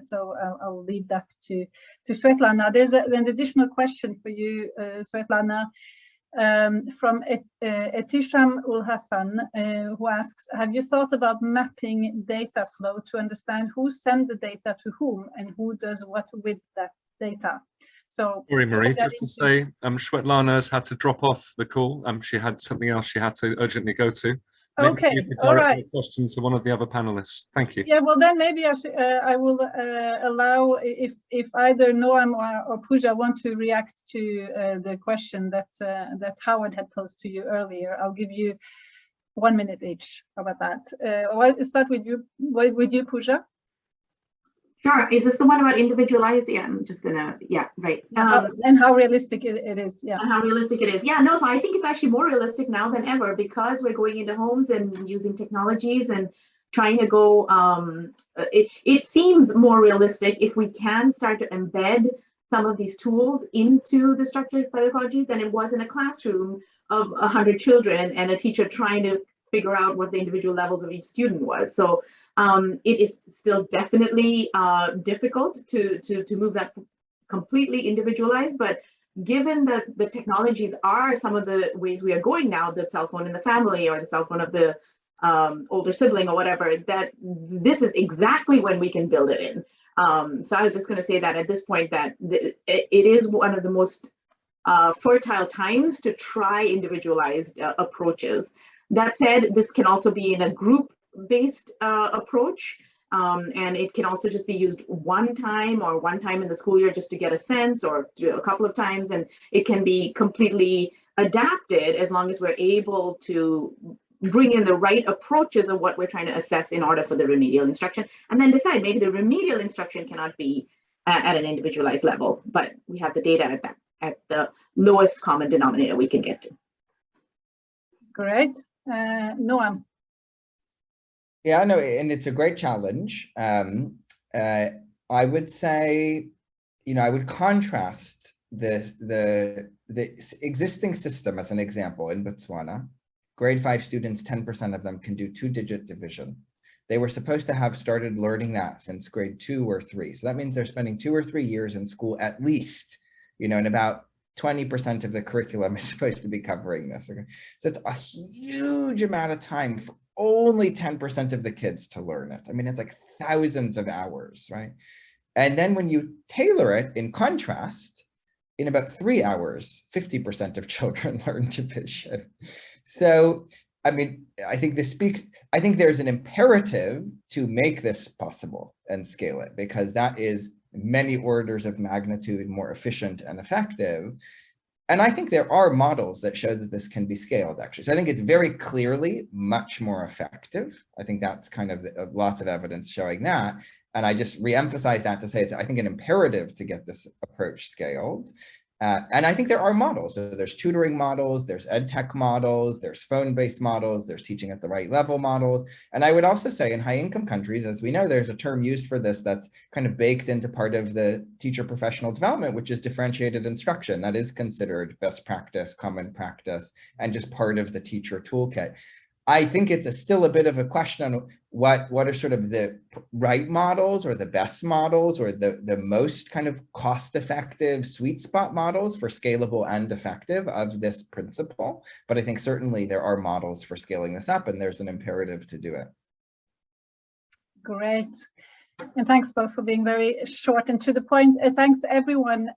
so I'll leave that to Svetlana. There's an additional question for you, Svetlana. From Etisham Ul Hassan, who asks, have you thought about mapping data flow to understand who sends the data to whom and who does what with that data? So, sorry, Marie, just to say, Svetlana's had to drop off the call. She had something else she had to urgently go to. Maybe okay, you could all direct right. the question to one of the other panelists. Thank you. Yeah, well then maybe I will allow, if either Noam or Pooja want to react to the question that Howard had posed to you earlier. I'll give you 1 minute each. How about that? I'll start with you, Pooja. Sure. Is this the one about individualized? Yeah, I'm just gonna, yeah, right. And how realistic it is, yeah. And how realistic it is. Yeah, no, so I think it's actually more realistic now than ever, because we're going into homes and using technologies and trying to go, it seems more realistic if we can start to embed some of these tools into the structured pedagogies than it was in a classroom of 100 children and a teacher trying to figure out what the individual levels of each student was. So it is still definitely difficult to move that completely individualized, but given that the technologies are some of the ways we are going now, the cell phone in the family or the cell phone of the older sibling or whatever, that this is exactly when we can build it in. So I was just going to say that at this point that it is one of the most fertile times to try individualized approaches. That said, this can also be in a group-based approach, and it can also just be used one time in the school year just to get a sense, or a couple of times, and it can be completely adapted as long as we're able to bring in the right approaches of what we're trying to assess in order for the remedial instruction, and then decide maybe the remedial instruction cannot be at an individualized level, but we have the data at the lowest common denominator we can get to. Great. Noam. Yeah, no, and it's a great challenge. I would say, I would contrast the existing system as an example in Botswana. Grade 5 students, 10% of them can do 2-digit division. They were supposed to have started learning that since grade 2 or 3. So that means they're spending 2 or 3 years in school at least, and about 20% of the curriculum is supposed to be covering this. Okay? So it's a huge amount of time for only 10% of the kids to learn it. I mean, it's like thousands of hours, right? And then when you tailor it, in contrast, in about 3 hours, 50% of children learn division. So, I mean, I think there's an imperative to make this possible and scale it, because that is many orders of magnitude more efficient and effective. And I think there are models that show that this can be scaled, actually. So I think it's very clearly much more effective. I think that's kind of lots of evidence showing that. And I just reemphasize that to say it's, I think, an imperative to get this approach scaled. And I think there are models. So there's tutoring models, there's ed tech models, there's phone-based models, there's teaching at the right level models. And I would also say in high-income countries, as we know, there's a term used for this that's kind of baked into part of the teacher professional development, which is differentiated instruction. That is considered best practice, common practice, and just part of the teacher toolkit. I think it's still a bit of a question on what are sort of the right models or the best models or the most kind of cost-effective sweet spot models for scalable and effective of this principle. But I think certainly there are models for scaling this up, and there's an imperative to do it. Great. And thanks both for being very short and to the point. Thanks everyone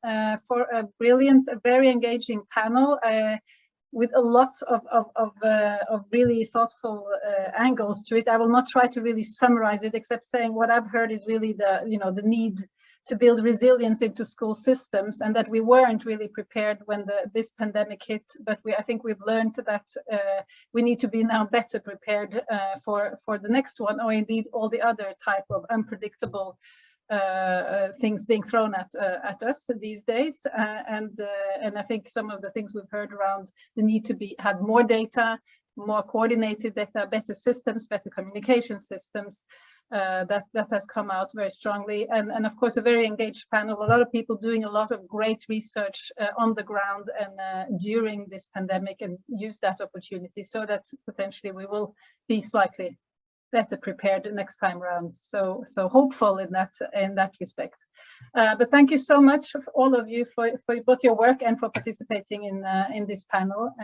for a brilliant, very engaging panel. With a lot of really thoughtful angles to it. I will not try to really summarize it, except saying what I've heard is really the need to build resilience into school systems, and that we weren't really prepared when this pandemic hit. But I think we've learned that we need to be now better prepared for the next one, or indeed all the other type of unpredictable things being thrown at us these days, and I think some of the things we've heard around the need to have more data, more coordinated data, better systems, better communication systems, that has come out very strongly, and of course a very engaged panel, a lot of people doing a lot of great research on the ground and during this pandemic, and use that opportunity so that potentially we will be slightly better prepared next time around. So hopeful in that respect. But thank you so much, all of you, for both your work and for participating in this panel.